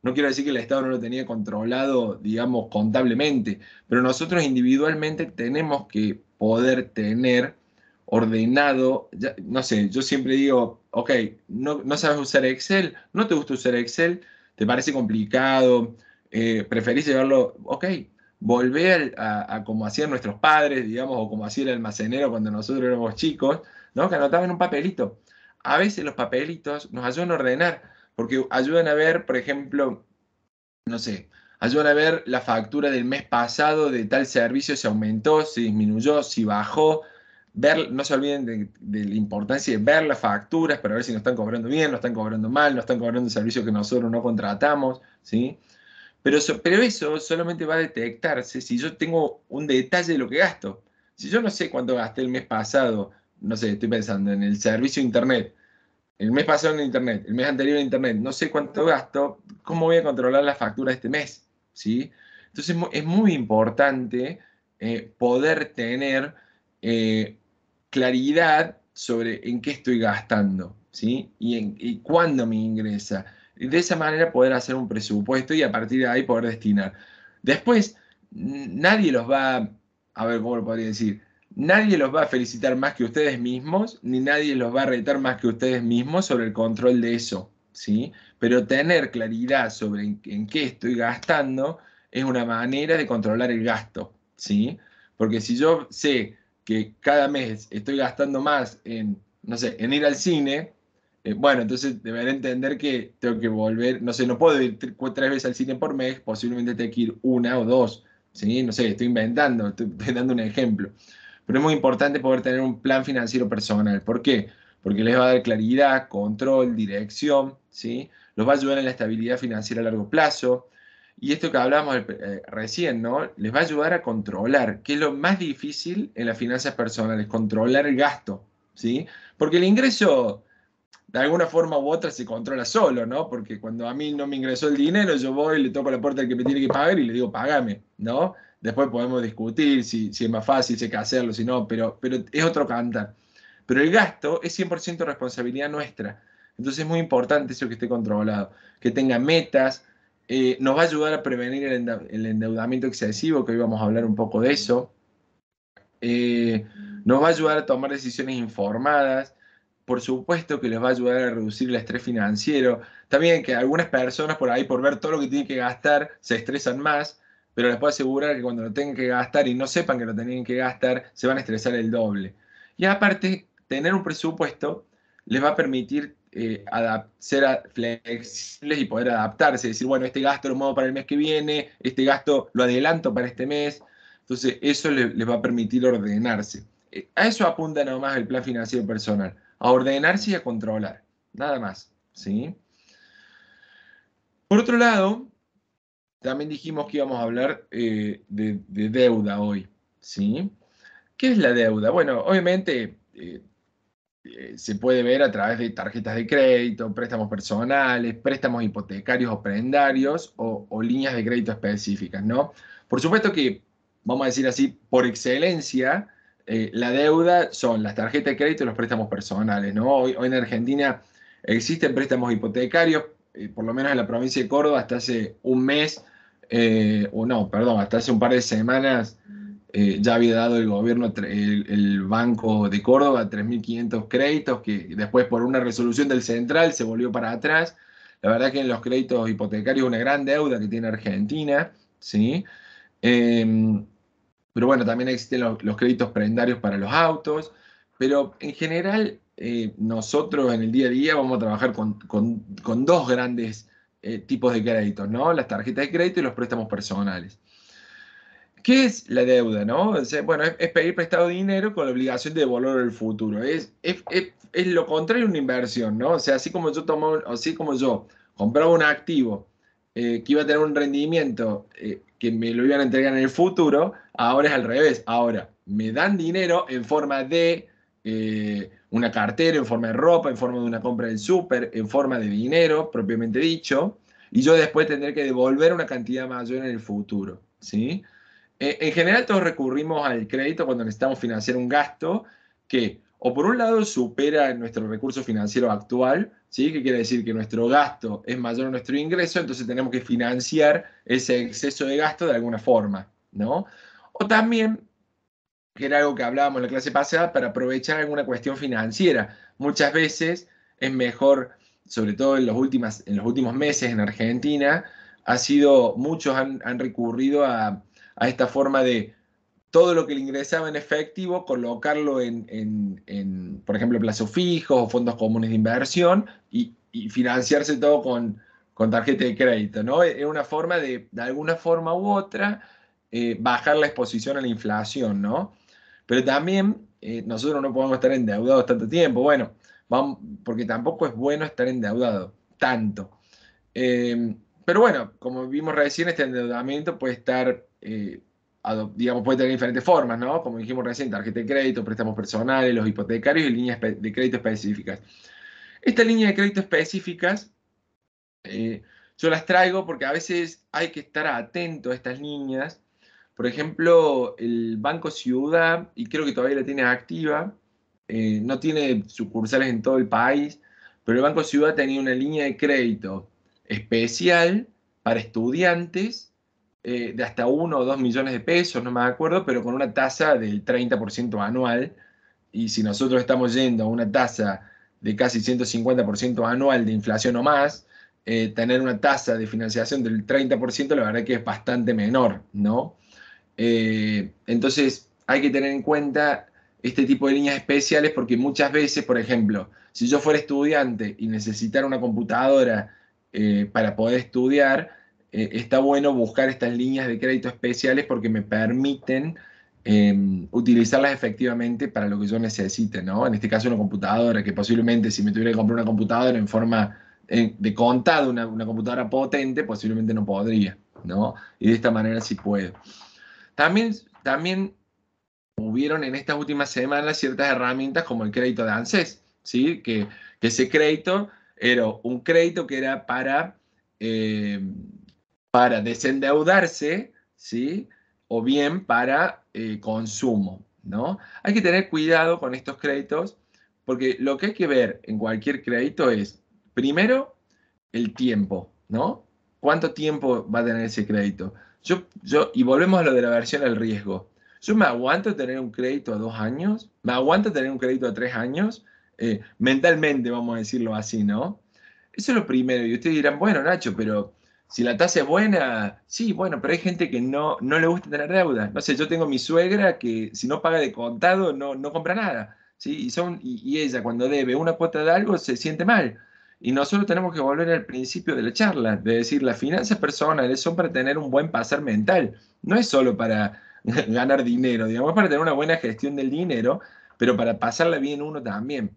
No quiero decir que el Estado no lo tenía controlado, digamos, contablemente, pero nosotros individualmente tenemos que poder tener ordenado, no sé, yo siempre digo, ok, no sabes usar Excel, no te gusta usar Excel, te parece complicado, preferís llevarlo, ok, volver a como hacían nuestros padres, digamos, o como hacía el almacenero cuando nosotros éramos chicos, ¿no? Que anotaban en un papelito. A veces los papelitos nos ayudan a ordenar, porque ayudan a ver, por ejemplo, no sé, ayudan a ver la factura del mes pasado de tal servicio, si aumentó, si disminuyó, si bajó. Ver, no se olviden de la importancia de ver las facturas para ver si nos están cobrando bien, no están cobrando mal, no están cobrando un servicio que nosotros no contratamos, ¿sí? Pero eso solamente va a detectarse si yo tengo un detalle de lo que gasto. Si yo no sé cuánto gasté el mes pasado, no sé, estoy pensando en el servicio de internet, el mes pasado en internet, el mes anterior en internet, no sé cuánto gasto, ¿cómo voy a controlar la factura de este mes? ¿Sí? Entonces es muy importante poder tener eh, claridad sobre en qué estoy gastando, ¿sí? Y cuándo me ingresa. Y de esa manera poder hacer un presupuesto y a partir de ahí poder destinar. Después, nadie los va, a ver, ¿cómo lo podría decir? Nadie los va a felicitar más que ustedes mismos, ni nadie los va a retar más que ustedes mismos sobre el control de eso, ¿sí? Pero tener claridad sobre en qué estoy gastando es una manera de controlar el gasto, ¿sí? Porque si yo sé que cada mes estoy gastando más en, no sé, en ir al cine, bueno, entonces deberé entender que tengo que volver, no sé, no puedo ir 3 veces al cine por mes, posiblemente tengo que ir una o dos, ¿sí? No sé, estoy inventando, estoy dando un ejemplo. Pero es muy importante poder tener un plan financiero personal. ¿Por qué? Porque les va a dar claridad, control, dirección, ¿sí? Los va a ayudar en la estabilidad financiera a largo plazo. Y esto que hablábamos recién, ¿no? Les va a ayudar a controlar, que es lo más difícil en las finanzas personales, controlar el gasto, ¿sí? Porque el ingreso, de alguna forma u otra, se controla solo, ¿no? Porque cuando a mí no me ingresó el dinero, yo voy, le toco la puerta al que me tiene que pagar y le digo, págame, ¿no? Después podemos discutir si es más fácil, si hay que hacerlo, si no, pero es otro cantar. Pero el gasto es 100% responsabilidad nuestra. Entonces es muy importante eso que esté controlado, que tenga metas, nos va a ayudar a prevenir el endeudamiento excesivo, que hoy vamos a hablar un poco de eso. Eh, Nos va a ayudar a tomar decisiones informadas. Por supuesto que les va a ayudar a reducir el estrés financiero. También que algunas personas por ahí, por ver todo lo que tienen que gastar, se estresan más, pero les puedo asegurar que cuando lo tengan que gastar y no sepan que lo tienen que gastar, se van a estresar el doble. Y aparte, tener un presupuesto les va a permitir ser flexibles y poder adaptarse. Decir, bueno, este gasto lo muevo para el mes que viene, este gasto lo adelanto para este mes. Entonces, eso les va a permitir ordenarse. A eso apunta nomás el plan financiero personal, a ordenarse y a controlar, nada más, ¿sí? Por otro lado, también dijimos que íbamos a hablar de deuda hoy, ¿sí? ¿Qué es la deuda? Bueno, obviamente se puede ver a través de tarjetas de crédito, préstamos personales, préstamos hipotecarios o prendarios o líneas de crédito específicas, ¿no? Por supuesto que, vamos a decir así, por excelencia, la deuda son las tarjetas de crédito y los préstamos personales, ¿no? Hoy en Argentina existen préstamos hipotecarios, por lo menos en la provincia de Córdoba, hasta hace un mes, o no, perdón, hasta hace un par de semanas ya había dado el gobierno, el Banco de Córdoba, 3.500 créditos, que después por una resolución del Central se volvió para atrás. La verdad que en los créditos hipotecarios una gran deuda que tiene Argentina, ¿sí? Eh, pero bueno, también existen los créditos prendarios para los autos, pero en general nosotros en el día a día vamos a trabajar con dos grandes tipos de créditos, ¿no? Las tarjetas de crédito y los préstamos personales. ¿Qué es la deuda, no? O sea, bueno, es pedir prestado dinero con la obligación de devolverlo en el futuro. Es lo contrario a una inversión, ¿no? O sea, así como yo compraba un activo que iba a tener un rendimiento que me lo iban a entregar en el futuro, ahora es al revés. Ahora, me dan dinero en forma de una cartera, en forma de ropa, en forma de una compra del súper, en forma de dinero, propiamente dicho, y yo después tendré que devolver una cantidad mayor en el futuro, ¿sí? En general todos recurrimos al crédito cuando necesitamos financiar un gasto que o por un lado supera nuestro recurso financiero actual, ¿sí? Que quiere decir que nuestro gasto es mayor a nuestro ingreso, entonces tenemos que financiar ese exceso de gasto de alguna forma, ¿no? O también, que era algo que hablábamos en la clase pasada, para aprovechar alguna cuestión financiera. Muchas veces es mejor, sobre todo en los últimos meses en Argentina, muchos han recurrido a esta forma de todo lo que le ingresaba en efectivo, colocarlo por ejemplo, plazos fijos o fondos comunes de inversión y financiarse todo con tarjeta de crédito, ¿no? Es una forma de alguna forma u otra, bajar la exposición a la inflación, ¿no? Pero también nosotros no podemos estar endeudados tanto tiempo, bueno, porque tampoco es bueno estar endeudado tanto. Pero bueno, como vimos recién, este endeudamiento puede estar, digamos, puede tener diferentes formas, ¿no? Como dijimos recién, tarjeta de crédito, préstamos personales, los hipotecarios y líneas de crédito específicas. Estas líneas de crédito específicas, eh, yo las traigo porque a veces hay que estar atento a estas líneas. Por ejemplo, el Banco Ciudad, y creo que todavía la tiene activa, no tiene sucursales en todo el país, pero el Banco Ciudad tenía una línea de crédito especial para estudiantes de hasta 1 o 2 millones de pesos, no me acuerdo, pero con una tasa del 30% anual. Y si nosotros estamos yendo a una tasa de casi 150% anual de inflación o más, tener una tasa de financiación del 30%, la verdad que es bastante menor, ¿no? Entonces hay que tener en cuenta este tipo de líneas especiales porque muchas veces, por ejemplo, si yo fuera estudiante y necesitara una computadora para poder estudiar, está bueno buscar estas líneas de crédito especiales porque me permiten utilizarlas efectivamente para lo que yo necesite, ¿no? En este caso una computadora, que posiblemente si me tuviera que comprar una computadora en forma de contado, una computadora potente, posiblemente no podría, ¿no? Y de esta manera sí puedo. También hubieron en estas últimas semanas ciertas herramientas como el crédito de ANSES, ¿sí? Que ese crédito era un crédito que era eh, para desendeudarse, ¿sí? O bien para consumo, ¿no? Hay que tener cuidado con estos créditos porque lo que hay que ver en cualquier crédito es, primero, el tiempo, ¿no? ¿Cuánto tiempo va a tener ese crédito? Y volvemos a lo de la versión al riesgo. Yo me aguanto tener un crédito a 2 años, me aguanto tener un crédito a 3 años, mentalmente vamos a decirlo así, ¿no? Eso es lo primero. Y ustedes dirán, bueno, Nacho, pero si la tasa es buena, sí, bueno, pero hay gente que no le gusta tener deuda. No sé, yo tengo mi suegra que si no paga de contado no compra nada, ¿sí? Y ella cuando debe una cuota de algo se siente mal. Y nosotros tenemos que volver al principio de la charla, de decir, las finanzas personales son para tener un buen pasar mental, no es solo para ganar dinero, digamos, es para tener una buena gestión del dinero, pero para pasarla bien uno también.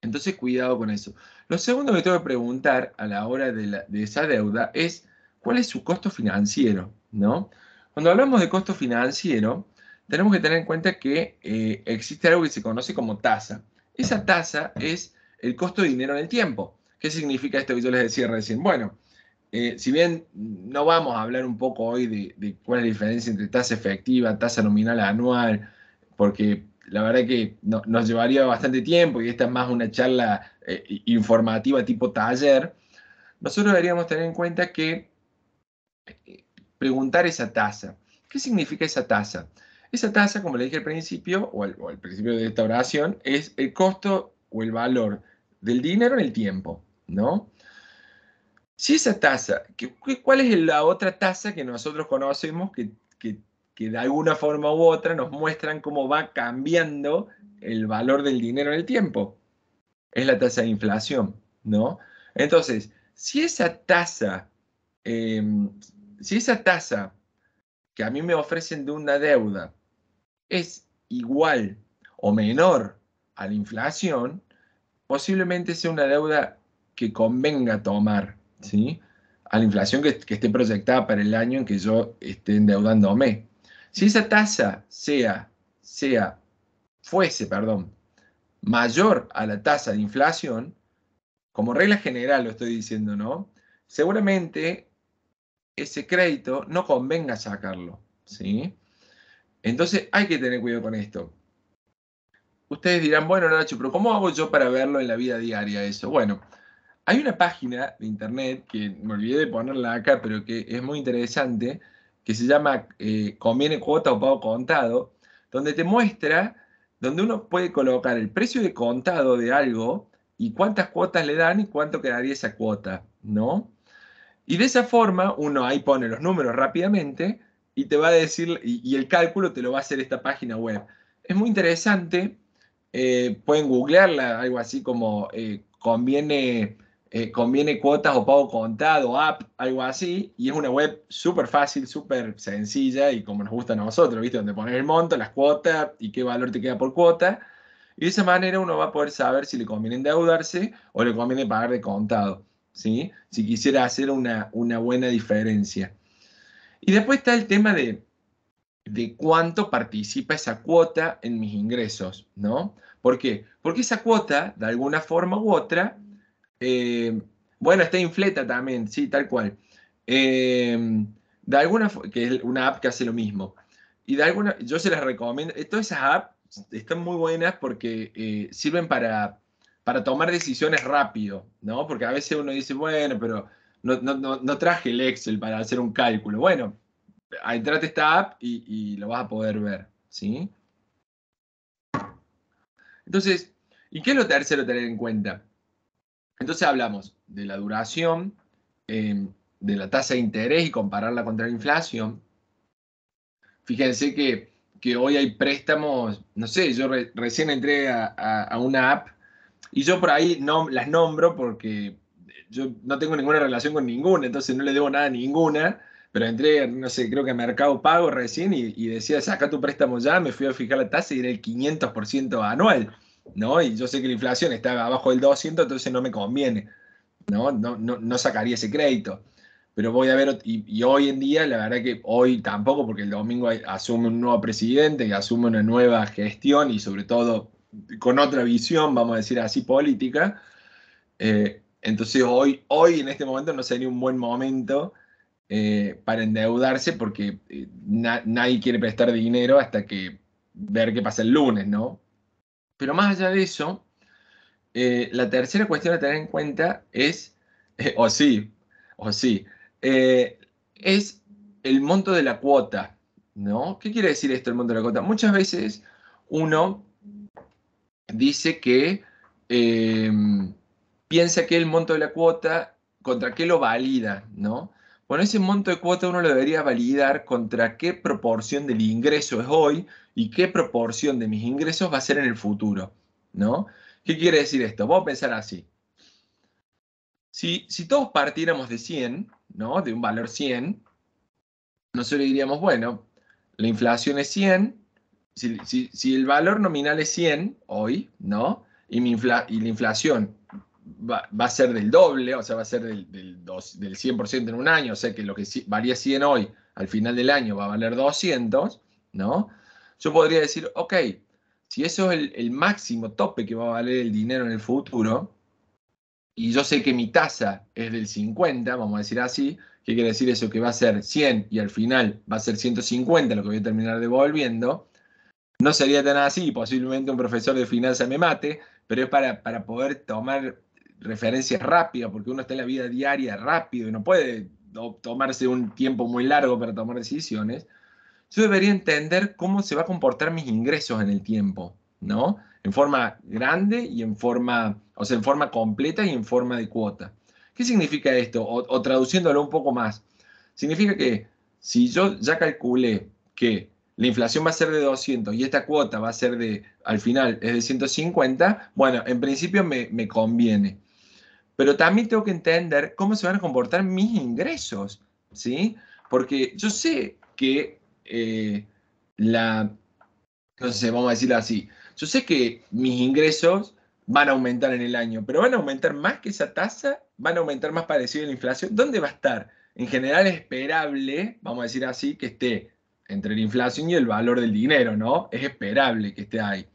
Entonces, cuidado con eso. Lo segundo que tengo que preguntar a la hora de esa deuda es, ¿cuál es su costo financiero? ¿No? Cuando hablamos de costo financiero, tenemos que tener en cuenta que existe algo que se conoce como tasa. Esa tasa es el costo de dinero en el tiempo. ¿Qué significa esto que yo les decía recién? Bueno, si bien no vamos a hablar un poco hoy de cuál es la diferencia entre tasa efectiva, tasa nominal anual, porque la verdad que nos llevaría bastante tiempo y esta es más una charla informativa tipo taller, nosotros deberíamos tener en cuenta que preguntar esa tasa. ¿Qué significa esa tasa? Esa tasa, como le dije al principio, o al principio de esta oración, es el costo o el valor del dinero en el tiempo, ¿no? Si esa tasa, ¿cuál es la otra tasa que nosotros conocemos que de alguna forma u otra nos muestran cómo va cambiando el valor del dinero en el tiempo? es la tasa de inflación, ¿no? Entonces, si esa tasa que a mí me ofrecen de una deuda es igual o menor a la inflación, posiblemente sea una deuda que convenga tomar, ¿sí? A la inflación que esté proyectada para el año en que yo esté endeudándome. Si esa tasa fuese, mayor a la tasa de inflación, como regla general lo estoy diciendo, ¿no? Seguramente ese crédito no convenga sacarlo, ¿sí? Entonces hay que tener cuidado con esto. Ustedes dirán, bueno, Nacho, pero ¿cómo hago yo para verlo en la vida diaria eso? Bueno, hay una página de internet que me olvidé de ponerla acá, pero que es muy interesante, que se llama Conviene Cuota o Pago Contado, donde te muestra, donde uno puede colocar el precio de contado de algo y cuántas cuotas le dan y cuánto quedaría esa cuota, ¿no? Y de esa forma uno ahí pone los números rápidamente y te va a decir, y el cálculo te lo va a hacer esta página web. Es muy interesante, pueden googlearla, algo así como conviene cuotas o pago contado, app, algo así, y es una web súper fácil, súper sencilla y como nos gusta a nosotros, ¿viste? Donde pones el monto, las cuotas y qué valor te queda por cuota. Y de esa manera uno va a poder saber si le conviene endeudarse o le conviene pagar de contado, ¿sí? Si quisiera hacer una buena diferencia. Y después está el tema de cuánto participa esa cuota en mis ingresos, ¿no? ¿Por qué? Porque esa cuota, de alguna forma u otra, eh, bueno, está Infleta también, sí, tal cual. Que es una app que hace lo mismo. Y de alguna, yo se las recomiendo. Todas esas apps están muy buenas porque sirven para tomar decisiones rápido, ¿no? Porque a veces uno dice, bueno, pero no traje el Excel para hacer un cálculo. Bueno, entrate a esta app y lo vas a poder ver, ¿sí? Entonces, ¿y qué es lo tercero a tener en cuenta? Entonces hablamos de la duración, de la tasa de interés y compararla contra la inflación. Fíjense que hoy hay préstamos, no sé, yo recién entré a una app y yo por ahí no, las nombro porque yo no tengo ninguna relación con ninguna, entonces no le debo nada a ninguna, pero entré, no sé, creo que a Mercado Pago recién y decía, saca tu préstamo ya, me fui a fijar la tasa y era el 500% anual, ¿no? Y yo sé que la inflación está abajo del 200, entonces no me conviene. No sacaría ese crédito. Pero voy a ver, y hoy en día, la verdad que hoy tampoco, porque el domingo asume un nuevo presidente, que asume una nueva gestión y sobre todo con otra visión, vamos a decir así, política. Entonces hoy en este momento no sería un buen momento para endeudarse porque nadie quiere prestar dinero hasta que ver qué pasa el lunes, ¿no? Pero más allá de eso, la tercera cuestión a tener en cuenta es, o sí, o sí, eh, es el monto de la cuota, ¿no? ¿Qué quiere decir esto, el monto de la cuota? Muchas veces uno dice que eh, piensa que el monto de la cuota, ¿contra qué lo valida, ¿no? Bueno, ese monto de cuota uno lo debería validar contra qué proporción del ingreso es hoy y qué proporción de mis ingresos va a ser en el futuro, ¿no? ¿Qué quiere decir esto? Vamos a pensar así. Si todos partiéramos de 100, ¿no? De un valor 100, nosotros diríamos, bueno, la inflación es 100, si el valor nominal es 100 hoy, ¿no? Y la inflación va a ser del doble, o sea, va a ser del 100% en un año, o sea que lo que valía 100 hoy, al final del año va a valer 200, ¿no? Yo podría decir, ok, si eso es el máximo tope que va a valer el dinero en el futuro, y yo sé que mi tasa es del 50, vamos a decir así, ¿qué quiere decir eso? Que va a ser 100 y al final va a ser 150 lo que voy a terminar devolviendo. No sería tan así, posiblemente un profesor de finanzas me mate, pero es para poder tomar referencias rápidas, porque uno está en la vida diaria rápido y no puede tomarse un tiempo muy largo para tomar decisiones. Yo debería entender cómo se va a comportar mis ingresos en el tiempo, ¿no? En forma grande y en forma, o sea, en forma completa y en forma de cuota. ¿Qué significa esto? O traduciéndolo un poco más, significa que si yo ya calculé que la inflación va a ser de 200 y esta cuota va a ser al final es de 150, bueno, en principio me conviene. Pero también tengo que entender cómo se van a comportar mis ingresos, ¿sí? Porque yo sé que no sé, vamos a decirlo así, yo sé que mis ingresos van a aumentar en el año, pero van a aumentar más que esa tasa, van a aumentar más parecido a la inflación. ¿Dónde va a estar? En general es esperable, vamos a decir así, que esté entre la inflación y el valor del dinero, ¿no? Es esperable que esté ahí.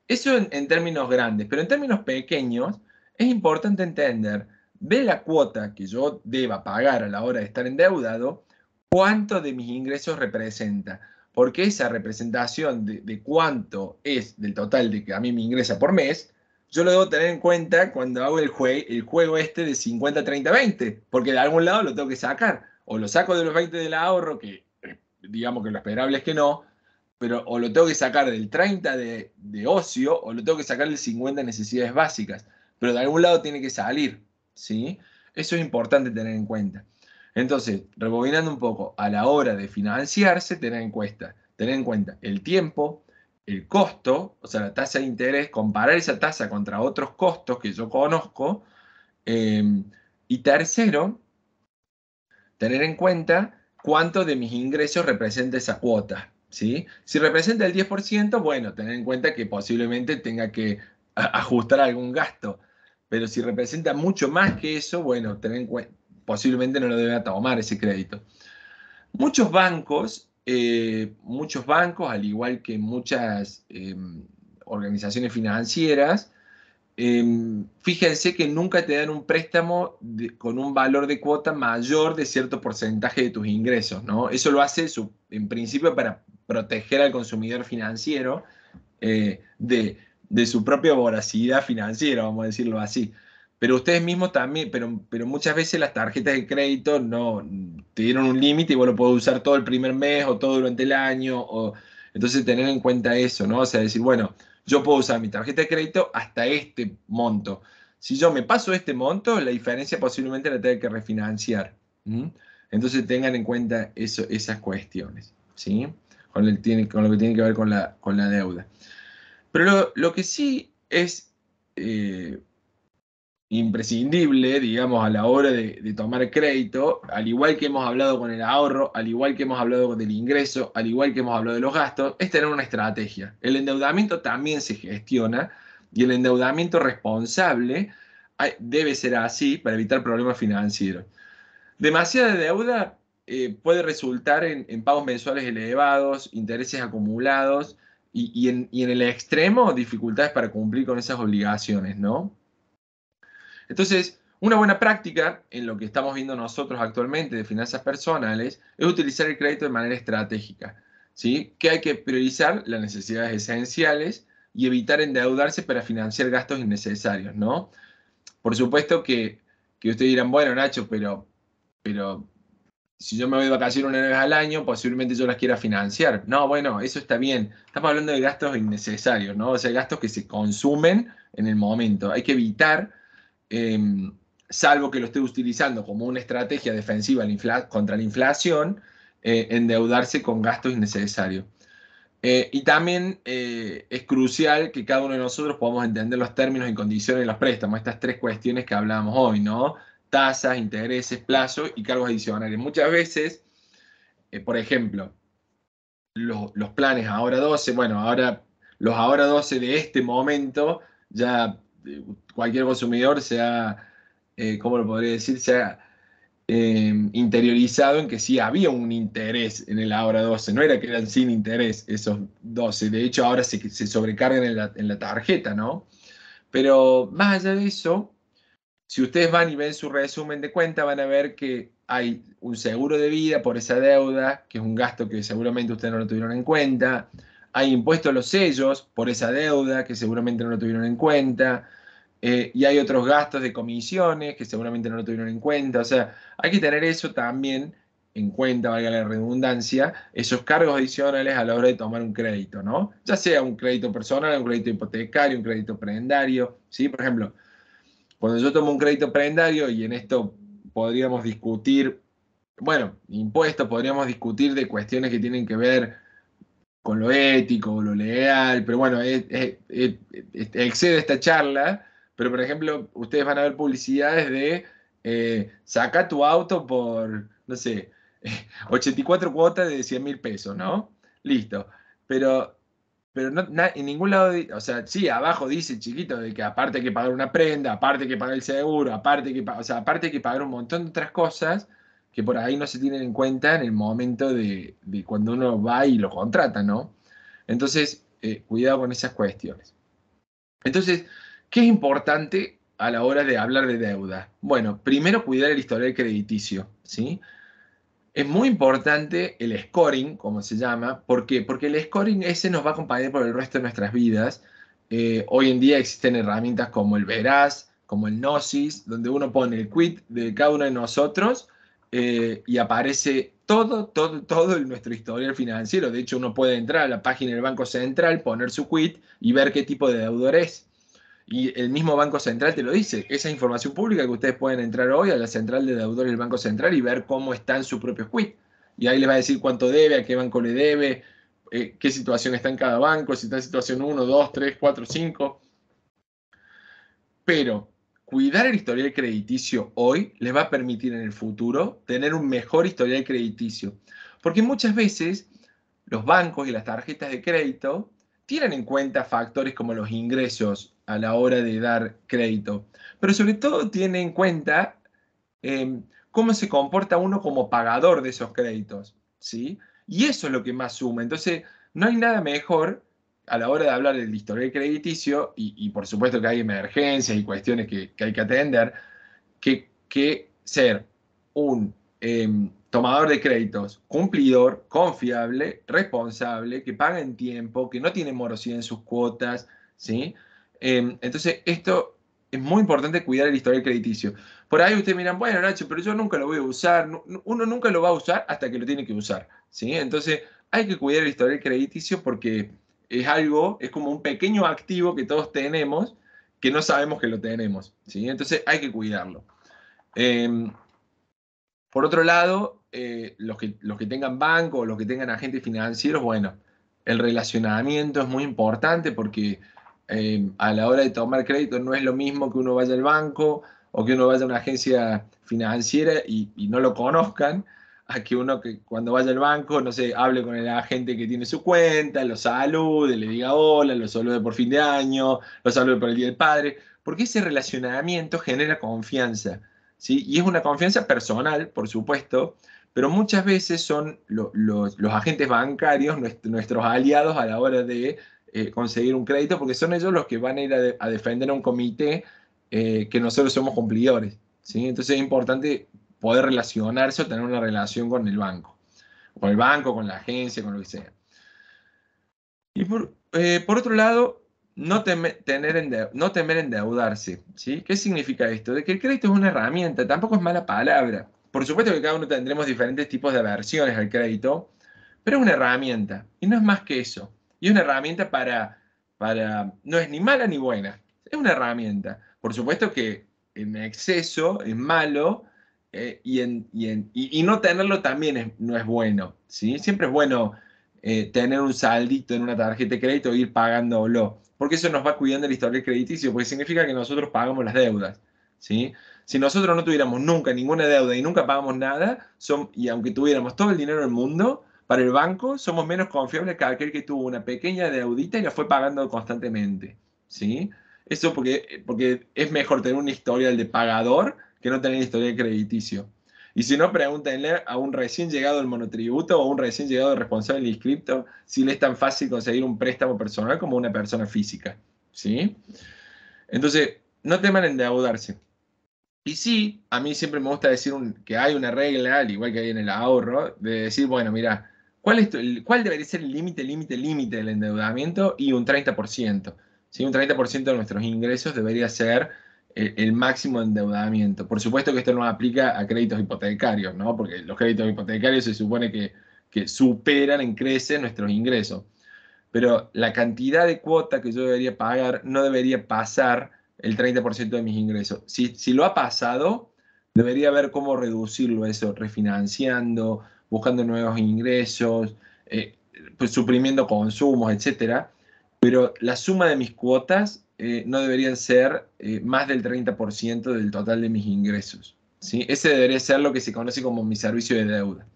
Eso en términos grandes, pero en términos pequeños es importante entender de la cuota que yo deba pagar a la hora de estar endeudado, cuánto de mis ingresos representa. Porque esa representación de cuánto es del total de que a mí me ingresa por mes, yo lo debo tener en cuenta cuando hago el juego este de 50-30-20, porque de algún lado lo tengo que sacar. O lo saco de los 20 del ahorro, que digamos que lo esperable es que no, pero o lo tengo que sacar del 30 de ocio o lo tengo que sacar del 50 de necesidades básicas, pero de algún lado tiene que salir, ¿sí? Eso es importante tener en cuenta. Entonces, rebobinando un poco, a la hora de financiarse, tener en cuenta el tiempo, el costo, o sea, la tasa de interés, comparar esa tasa contra otros costos que yo conozco, y tercero, tener en cuenta cuánto de mis ingresos representa esa cuota, ¿sí? Si representa el 10%, bueno, tener en cuenta que posiblemente tenga que ajustar algún gasto, pero si representa mucho más que eso, bueno, tener en cuenta, posiblemente no lo deba tomar ese crédito. Muchos bancos, al igual que muchas organizaciones financieras, fíjense que nunca te dan un préstamo con un valor de cuota mayor de cierto porcentaje de tus ingresos, ¿no? Eso lo hace en principio para proteger al consumidor financiero de su propia voracidad financiera, vamos a decirlo así. Pero ustedes mismos también, pero muchas veces las tarjetas de crédito no te dieron un límite y vos lo podés usar todo el primer mes o todo durante el año. Entonces tener en cuenta eso, ¿no? O sea, decir, bueno, yo puedo usar mi tarjeta de crédito hasta este monto. Si yo me paso este monto, la diferencia posiblemente la tenga que refinanciar. ¿Mm? Entonces tengan en cuenta esas cuestiones, ¿sí? Con lo que tiene que ver con la deuda. Pero lo que sí es eh, imprescindible, digamos, a la hora de tomar crédito, al igual que hemos hablado con el ahorro, al igual que hemos hablado del ingreso, al igual que hemos hablado de los gastos, es tener una estrategia. El endeudamiento también se gestiona y el endeudamiento responsable debe ser así para evitar problemas financieros. Demasiada deuda puede resultar en pagos mensuales elevados, intereses acumulados y en el extremo dificultades para cumplir con esas obligaciones, ¿no? Entonces, una buena práctica en lo que estamos viendo nosotros actualmente de finanzas personales es utilizar el crédito de manera estratégica, ¿sí? Que hay que priorizar las necesidades esenciales y evitar endeudarse para financiar gastos innecesarios, ¿no? Por supuesto que ustedes dirán, bueno, Nacho, pero si yo me voy de vacaciones una vez al año, posiblemente yo las quiera financiar. No, bueno, eso está bien. Estamos hablando de gastos innecesarios, ¿no? O sea, gastos que se consumen en el momento. Hay que evitar, eh, salvo que lo esté utilizando como una estrategia defensiva contra la inflación, endeudarse con gastos innecesarios. Y también es crucial que cada uno de nosotros podamos entender los términos y condiciones de los préstamos, estas tres cuestiones que hablábamos hoy, ¿no? Tasas, intereses, plazos y cargos adicionales. Muchas veces, por ejemplo, los planes ahora 12, bueno, ahora los ahora 12 de este momento, ya cualquier consumidor se ha, ¿cómo lo podría decir? Se ha interiorizado en que sí había un interés en el ahora 12, no era que eran sin interés esos 12, de hecho ahora se sobrecargan en la tarjeta, ¿no? Pero más allá de eso, si ustedes van y ven su resumen de cuenta, van a ver que hay un seguro de vida por esa deuda, que es un gasto que seguramente ustedes no lo tuvieron en cuenta. Hay impuestos a los sellos por esa deuda, que seguramente no lo tuvieron en cuenta. Y hay otros gastos de comisiones que seguramente no lo tuvieron en cuenta. O sea, hay que tener eso también en cuenta, valga la redundancia, esos cargos adicionales a la hora de tomar un crédito, ¿no? Ya sea un crédito personal, un crédito hipotecario, un crédito prendario, ¿sí? Por ejemplo, cuando yo tomo un crédito prendario, y en esto podríamos discutir, bueno, impuestos, podríamos discutir de cuestiones que tienen que ver con lo ético o lo legal, pero bueno, excede esta charla, pero por ejemplo, ustedes van a ver publicidades de saca tu auto por, no sé, 84 cuotas de 100.000 pesos, ¿no? Listo. Pero, pero en ningún lado, o sea, sí, abajo dice chiquito de que aparte hay que pagar una prenda, aparte hay que pagar el seguro, aparte hay que, o sea, aparte hay que pagar un montón de otras cosas que por ahí no se tienen en cuenta en el momento de cuando uno va y lo contrata, ¿no? Entonces, cuidado con esas cuestiones. Entonces, ¿qué es importante a la hora de hablar de deuda? Bueno, primero cuidar el historial crediticio, ¿sí? Es muy importante el scoring, como se llama. ¿Por qué? Porque el scoring ese nos va a acompañar por el resto de nuestras vidas. Hoy en día existen herramientas como el Veraz, como el Gnosis, donde uno pone el quit de cada uno de nosotros y aparece todo en nuestro historial financiero. De hecho, uno puede entrar a la página del Banco Central, poner su quit y ver qué tipo de deudor es. Y el mismo Banco Central te lo dice. Esa información pública que ustedes pueden entrar hoy a la central de deudores del Banco Central y ver cómo está en su propio quit. Y ahí les va a decir cuánto debe, a qué banco le debe, qué situación está en cada banco, si está en situación 1, 2, 3, 4, 5. Pero cuidar el historial crediticio hoy les va a permitir en el futuro tener un mejor historial crediticio. Porque muchas veces los bancos y las tarjetas de crédito tienen en cuenta factores como los ingresos a la hora de dar crédito, pero sobre todo tienen en cuenta eh, cómo se comporta uno como pagador de esos créditos, ¿sí? Y eso es lo que más suma. Entonces, no hay nada mejor a la hora de hablar del historial crediticio, y por supuesto que hay emergencias y cuestiones que hay que atender, que ser un tomador de créditos cumplidor, confiable, responsable, que paga en tiempo, que no tiene morosidad en sus cuotas, ¿sí? Entonces, esto es muy importante cuidar el historial crediticio. Por ahí ustedes miran, bueno, Nacho, pero yo nunca lo voy a usar. Uno nunca lo va a usar hasta que lo tiene que usar, ¿sí? Entonces, hay que cuidar el historial crediticio porque es algo, es como un pequeño activo que todos tenemos que no sabemos que lo tenemos, ¿sí? Entonces, hay que cuidarlo. Eh, por otro lado, los que tengan banco o los que tengan agentes financieros, bueno, el relacionamiento es muy importante porque a la hora de tomar crédito no es lo mismo que uno vaya al banco o que uno vaya a una agencia financiera y no lo conozcan, a que uno que cuando vaya al banco, no sé, hable con el agente que tiene su cuenta, lo salude, le diga hola, lo salude por fin de año, lo salude por el Día del Padre, porque ese relacionamiento genera confianza. ¿Sí? Y es una confianza personal, por supuesto, pero muchas veces son los agentes bancarios nuestros aliados a la hora de conseguir un crédito, porque son ellos los que van a ir a defender a un comité que nosotros somos cumplidores, ¿sí? Entonces es importante poder relacionarse o tener una relación con el banco, con la agencia, con lo que sea. Y por otro lado, no temer endeudarse, ¿sí? ¿Qué significa esto? De que el crédito es una herramienta, tampoco es mala palabra. Por supuesto que cada uno tendremos diferentes tipos de aversiones al crédito, pero es una herramienta, y no es más que eso. Y es una herramienta no es ni mala ni buena, es una herramienta. Por supuesto que en exceso es malo, y no tenerlo también no es bueno, ¿sí? Siempre es bueno tener un saldito en una tarjeta de crédito e ir pagándolo, porque eso nos va cuidando el historial crediticio, porque significa que nosotros pagamos las deudas, ¿sí? Si nosotros no tuviéramos nunca ninguna deuda y nunca pagamos nada, y aunque tuviéramos todo el dinero del mundo, para el banco somos menos confiables que aquel que tuvo una pequeña deudita y la fue pagando constantemente, ¿sí? Eso porque es mejor tener un historial de pagador que no tener historial crediticio. Y si no, pregúntenle a un recién llegado del monotributo o un recién llegado del responsable del inscripto si le es tan fácil conseguir un préstamo personal como una persona física, ¿sí? Entonces, no teman endeudarse. Y sí, a mí siempre me gusta decir que hay una regla, al igual que hay en el ahorro, de decir, bueno, mira, ¿cuál debería ser el límite del endeudamiento? Y un 30%. ¿Sí? Un 30% de nuestros ingresos debería ser el máximo de endeudamiento. Por supuesto que esto no aplica a créditos hipotecarios, ¿no? Porque los créditos hipotecarios se supone que superan en crece nuestros ingresos. Pero la cantidad de cuota que yo debería pagar no debería pasar el 30% de mis ingresos. Si lo ha pasado, debería ver cómo reducirlo eso, refinanciando, buscando nuevos ingresos, pues, suprimiendo consumos, etcétera, pero la suma de mis cuotas no deberían ser más del 30% del total de mis ingresos, ¿sí? Ese debería ser lo que se conoce como mi servicio de deuda.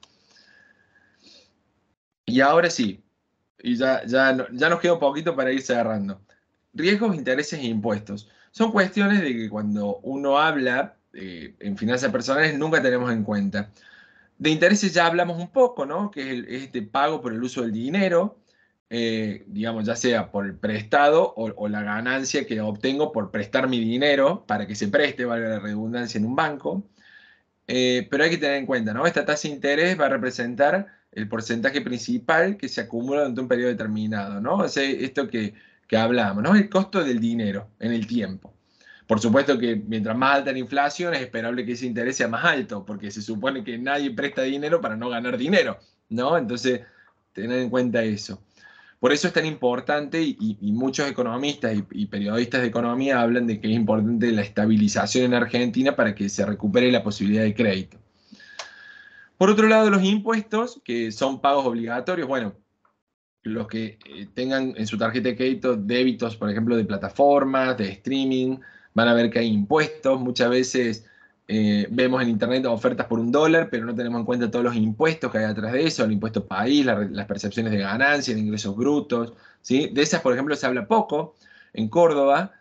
Y ahora sí, y ya nos queda un poquito para ir cerrando. Riesgos, intereses e impuestos. Son cuestiones de que cuando uno habla en finanzas personales nunca tenemos en cuenta. De intereses ya hablamos un poco, ¿no? Que es este pago por el uso del dinero, digamos, ya sea por el prestado o la ganancia que obtengo por prestar mi dinero para que se preste, valga la redundancia, en un banco. Pero hay que tener en cuenta, ¿no? Esta tasa de interés va a representar el porcentaje principal que se acumula durante un periodo determinado, ¿no? O sea, esto que hablamos, ¿no? El costo del dinero en el tiempo. Por supuesto que mientras más alta la inflación es esperable que ese interés sea más alto, porque se supone que nadie presta dinero para no ganar dinero, ¿no? Entonces, tener en cuenta eso. Por eso es tan importante y muchos economistas y periodistas de economía hablan de que es importante la estabilización en Argentina para que se recupere la posibilidad de crédito. Por otro lado, los impuestos, que son pagos obligatorios, bueno, los que tengan en su tarjeta de crédito débitos, por ejemplo, de plataformas, de streaming, van a ver que hay impuestos. Muchas veces vemos en Internet ofertas por $1, pero no tenemos en cuenta todos los impuestos que hay atrás de eso, el impuesto país, las percepciones de ganancias, de ingresos brutos, ¿sí? De esas, por ejemplo, se habla poco. En Córdoba,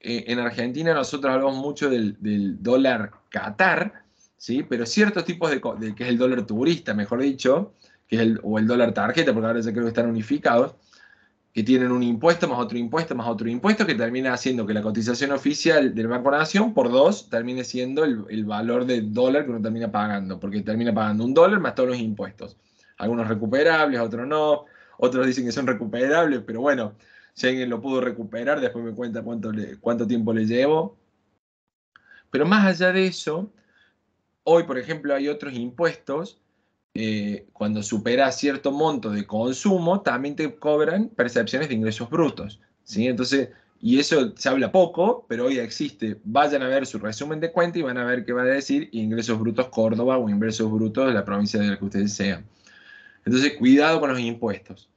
en Argentina, nosotros hablamos mucho del dólar Qatar, ¿sí? Pero ciertos tipos que es el dólar turista, mejor dicho, que es o el dólar tarjeta, porque ahora ya creo que están unificados, que tienen un impuesto más otro impuesto más otro impuesto, que termina haciendo que la cotización oficial del Banco Nación por 2 termine siendo el valor del dólar que uno termina pagando, porque termina pagando $1 más todos los impuestos. Algunos recuperables, otros no, otros dicen que son recuperables, pero bueno, si alguien lo pudo recuperar, después me cuenta cuánto tiempo le llevo. Pero más allá de eso, hoy, por ejemplo, hay otros impuestos cuando supera cierto monto de consumo, también te cobran percepciones de ingresos brutos, ¿sí? Entonces, y eso se habla poco, pero hoy existe. Vayan a ver su resumen de cuenta y van a ver qué va a decir ingresos brutos Córdoba o ingresos brutos de la provincia de la que ustedes sean. Entonces, cuidado con los impuestos.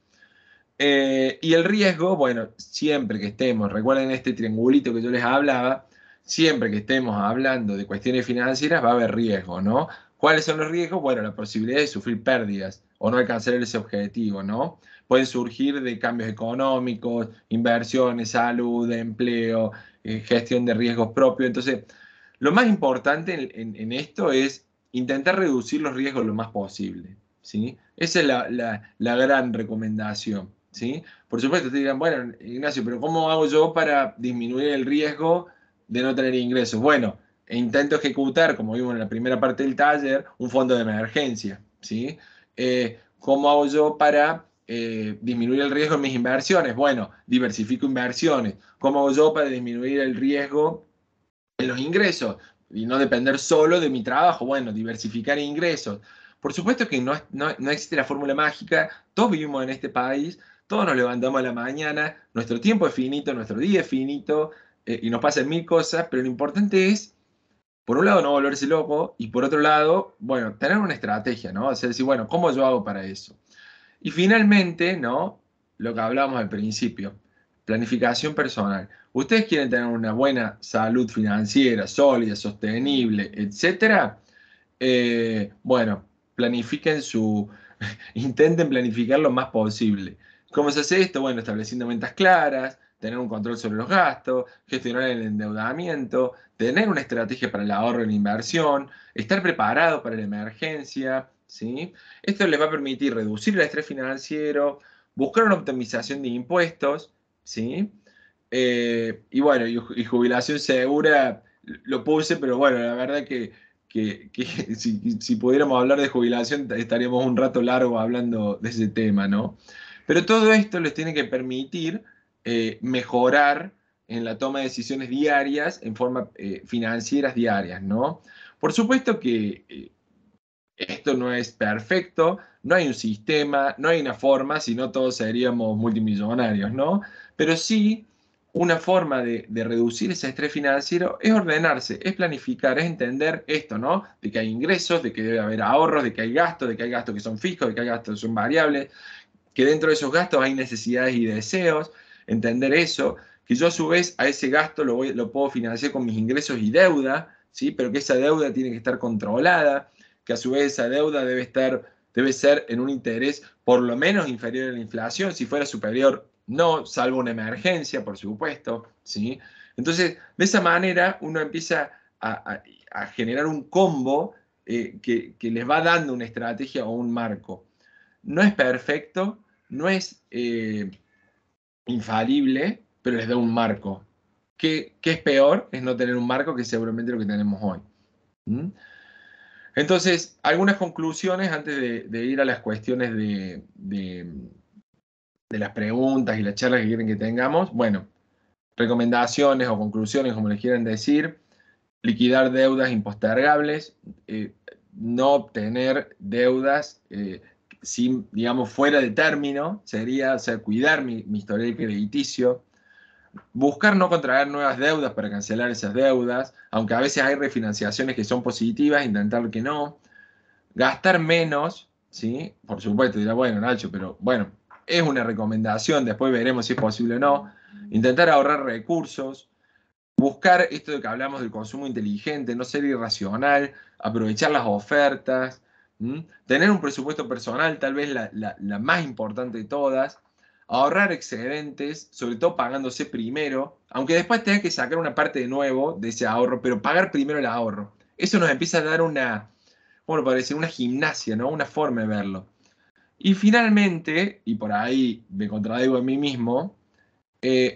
Y el riesgo, bueno, siempre que estemos, recuerden este triangulito que yo les hablaba, siempre que estemos hablando de cuestiones financieras va a haber riesgo, ¿no? ¿Cuáles son los riesgos? Bueno, la posibilidad de sufrir pérdidas o no alcanzar ese objetivo, ¿no? Pueden surgir de cambios económicos, inversiones, salud, empleo, gestión de riesgos propios. Entonces, lo más importante en esto es intentar reducir los riesgos lo más posible, ¿sí? Esa es la gran recomendación, ¿sí? Por supuesto, te dirán, bueno, Ignacio, pero ¿cómo hago yo para disminuir el riesgo de no tener ingresos? Bueno, intento ejecutar, como vimos en la primera parte del taller, un fondo de emergencia, ¿sí? ¿Cómo hago yo para disminuir el riesgo en mis inversiones? Bueno, diversifico inversiones. ¿Cómo hago yo para disminuir el riesgo en los ingresos y no depender solo de mi trabajo? Bueno, diversificar ingresos. Por supuesto que no existe la fórmula mágica, todos vivimos en este país, todos nos levantamos a la mañana, nuestro tiempo es finito, nuestro día es finito y nos pasan mil cosas, pero lo importante es, por un lado, no volverse loco y por otro lado, bueno, tener una estrategia, ¿no? O sea, decir, bueno, ¿cómo yo hago para eso? Y finalmente, ¿no? Lo que hablábamos al principio, planificación personal. Ustedes quieren tener una buena salud financiera, sólida, sostenible, etcétera. Bueno, planifiquen intenten planificar lo más posible. ¿Cómo se hace esto? Bueno, estableciendo metas claras, tener un control sobre los gastos, gestionar el endeudamiento, tener una estrategia para el ahorro y la inversión, estar preparado para la emergencia, ¿sí? Esto les va a permitir reducir el estrés financiero, buscar una optimización de impuestos, ¿sí? Y bueno, y jubilación segura, lo puse, pero bueno, la verdad que si pudiéramos hablar de jubilación estaríamos un rato largo hablando de ese tema, ¿no? Pero todo esto les tiene que permitir mejorar en la toma de decisiones diarias, en forma financieras diarias, ¿no? Por supuesto que esto no es perfecto, no hay un sistema, no hay una forma, si no todos seríamos multimillonarios, ¿no? Pero sí, una forma de reducir ese estrés financiero es ordenarse, es planificar, es entender esto, ¿no? De que hay ingresos, de que debe haber ahorros, de que hay gastos que son fijos, de que hay gastos que son variables, que dentro de esos gastos hay necesidades y deseos, entender eso, que yo a su vez a ese gasto lo puedo financiar con mis ingresos y deuda, ¿sí? Pero que esa deuda tiene que estar controlada, que a su vez esa deuda debe ser en un interés por lo menos inferior a la inflación, si fuera superior, no, salvo una emergencia, por supuesto, ¿sí? Entonces, de esa manera uno empieza a generar un combo que les va dando una estrategia o un marco. No es perfecto, no es infalible, pero les da un marco. ¿Qué es peor? Es no tener un marco, que es seguramente lo que tenemos hoy. ¿Mm? Entonces, algunas conclusiones antes de ir a las cuestiones de las preguntas y las charlas que quieren que tengamos. Bueno, recomendaciones o conclusiones, como les quieran decir. Liquidar deudas impostergables, no tener deudas sin, digamos, fuera de término, sería, o sea, cuidar mi historial crediticio, buscar no contraer nuevas deudas para cancelar esas deudas, aunque a veces hay refinanciaciones que son positivas, intentar que no, gastar menos, ¿sí? Por supuesto, dirá, bueno, Nacho, pero bueno, es una recomendación, después veremos si es posible o no, intentar ahorrar recursos, buscar esto de que hablamos del consumo inteligente, no ser irracional, aprovechar las ofertas, tener un presupuesto personal, tal vez la más importante de todas, ahorrar excedentes, sobre todo pagándose primero, aunque después tengas que sacar una parte de nuevo de ese ahorro, pero pagar primero el ahorro. Eso nos empieza a dar una, bueno, parece una gimnasia, ¿no? Una forma de verlo. Y finalmente, y por ahí me contradigo a mí mismo,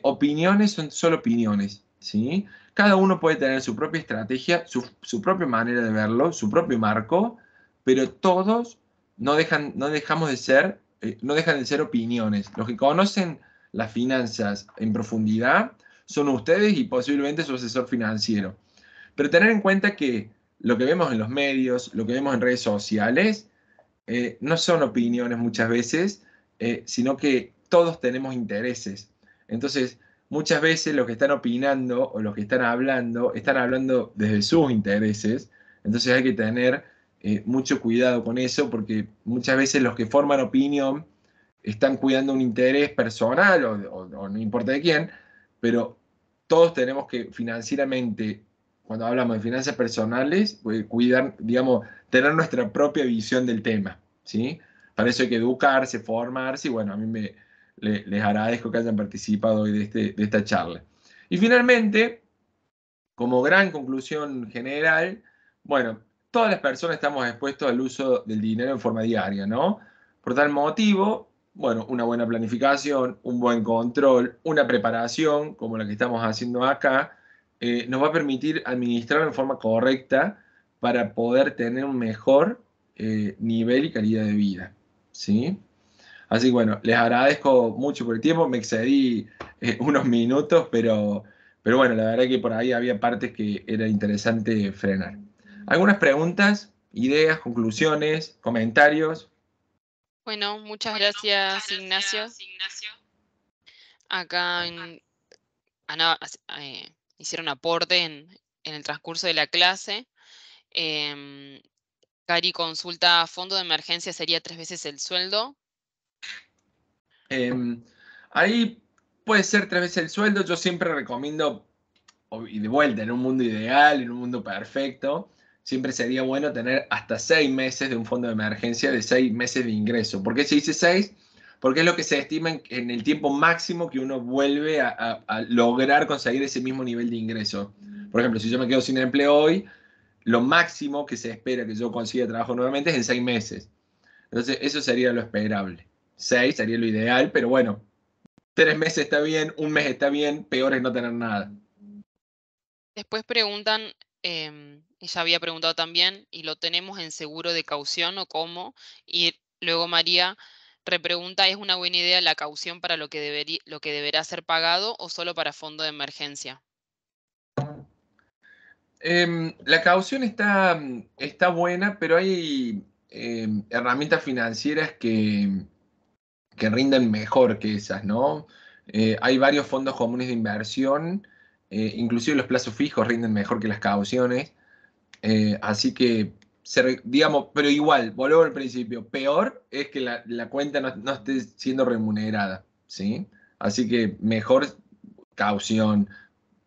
opiniones son solo opiniones, ¿sí? Cada uno puede tener su propia estrategia, su propia manera de verlo, su propio marco, pero todos no dejamos de ser, no dejan de ser opiniones. Los que conocen las finanzas en profundidad son ustedes y posiblemente su asesor financiero. Pero tener en cuenta que lo que vemos en los medios, lo que vemos en redes sociales, no son opiniones muchas veces, sino que todos tenemos intereses. Entonces, muchas veces los que están opinando o los que están hablando desde sus intereses. Entonces hay que tener mucho cuidado con eso, porque muchas veces los que forman opinión están cuidando un interés personal o no importa de quién, pero todos tenemos que financieramente, cuando hablamos de finanzas personales, cuidar, digamos, tener nuestra propia visión del tema, ¿sí? Para eso hay que educarse, formarse, y bueno, a mí les agradezco que hayan participado hoy de esta charla. Y finalmente, como gran conclusión general, bueno, todas las personas estamos expuestos al uso del dinero en forma diaria, ¿no? Por tal motivo, bueno, una buena planificación, un buen control, una preparación, como la que estamos haciendo acá, nos va a permitir administrar en forma correcta para poder tener un mejor nivel y calidad de vida, ¿sí? Así que bueno, les agradezco mucho por el tiempo, me excedí unos minutos, pero bueno, la verdad que por ahí había partes que era interesante frenar. ¿Algunas preguntas, ideas, conclusiones, comentarios? Bueno, muchas gracias, Ignacio. Acá hicieron aporte en el transcurso de la clase. Em, Cari consulta, ¿fondo de emergencia sería 3 veces el sueldo? Eh, Ahí puede ser 3 veces el sueldo, yo siempre recomiendo, y de vuelta, en un mundo ideal, en un mundo perfecto, siempre sería bueno tener hasta 6 meses de un fondo de emergencia, de 6 meses de ingreso. ¿Por qué se dice 6? Porque es lo que se estima en el tiempo máximo que uno vuelve a lograr conseguir ese mismo nivel de ingreso. Por ejemplo, si yo me quedo sin empleo hoy, lo máximo que se espera que yo consiga trabajo nuevamente es en 6 meses. Entonces, eso sería lo esperable. 6 sería lo ideal, pero bueno, 3 meses está bien, un mes está bien, peor es no tener nada. Después preguntan, ella había preguntado también, ¿y lo tenemos en seguro de caución o cómo? Y luego María repregunta, ¿es una buena idea la caución para lo que deberá ser pagado o solo para fondo de emergencia? La caución está buena, pero hay herramientas financieras que rinden mejor que esas, ¿no? Hay varios fondos comunes de inversión, inclusive los plazos fijos rinden mejor que las cauciones, así que digamos, pero igual, volvemos al principio, peor es que la cuenta no esté siendo remunerada, ¿sí? Así que mejor caución,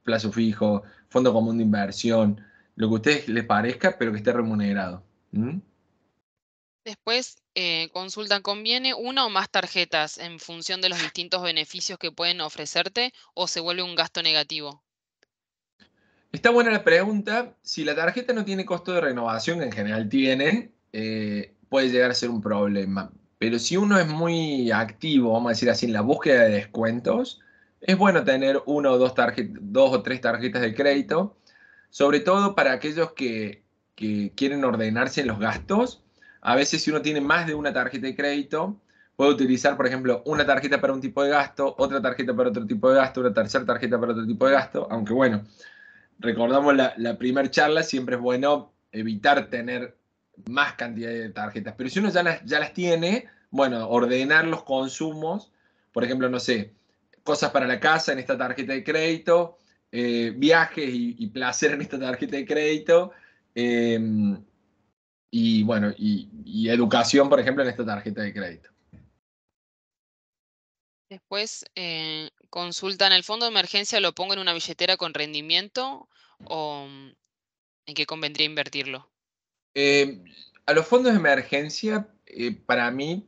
plazo fijo, fondo común de inversión, lo que a ustedes les parezca, pero que esté remunerado. ¿Mm? Después consultan, ¿conviene una o más tarjetas en función de los distintos beneficios que pueden ofrecerte o se vuelve un gasto negativo? Está buena la pregunta. Si la tarjeta no tiene costo de renovación, que en general tienen, puede llegar a ser un problema. Pero si uno es muy activo, vamos a decir así, en la búsqueda de descuentos, es bueno tener una o dos o tres tarjetas de crédito, sobre todo para aquellos que quieren ordenarse en los gastos. A veces si uno tiene más de una tarjeta de crédito, puede utilizar, por ejemplo, una tarjeta para un tipo de gasto, otra tarjeta para otro tipo de gasto, una tercera tarjeta para otro tipo de gasto, aunque bueno, recordamos la primera charla, siempre es bueno evitar tener más cantidad de tarjetas. Pero si uno ya las tiene, bueno, ordenar los consumos, por ejemplo, no sé, cosas para la casa en esta tarjeta de crédito, viajes y placer en esta tarjeta de crédito, eh, y bueno, y educación, por ejemplo, en esta tarjeta de crédito. Después consultan, ¿el fondo de emergencia lo pongo en una billetera con rendimiento o en qué convendría invertirlo? Eh, a los fondos de emergencia, para mí,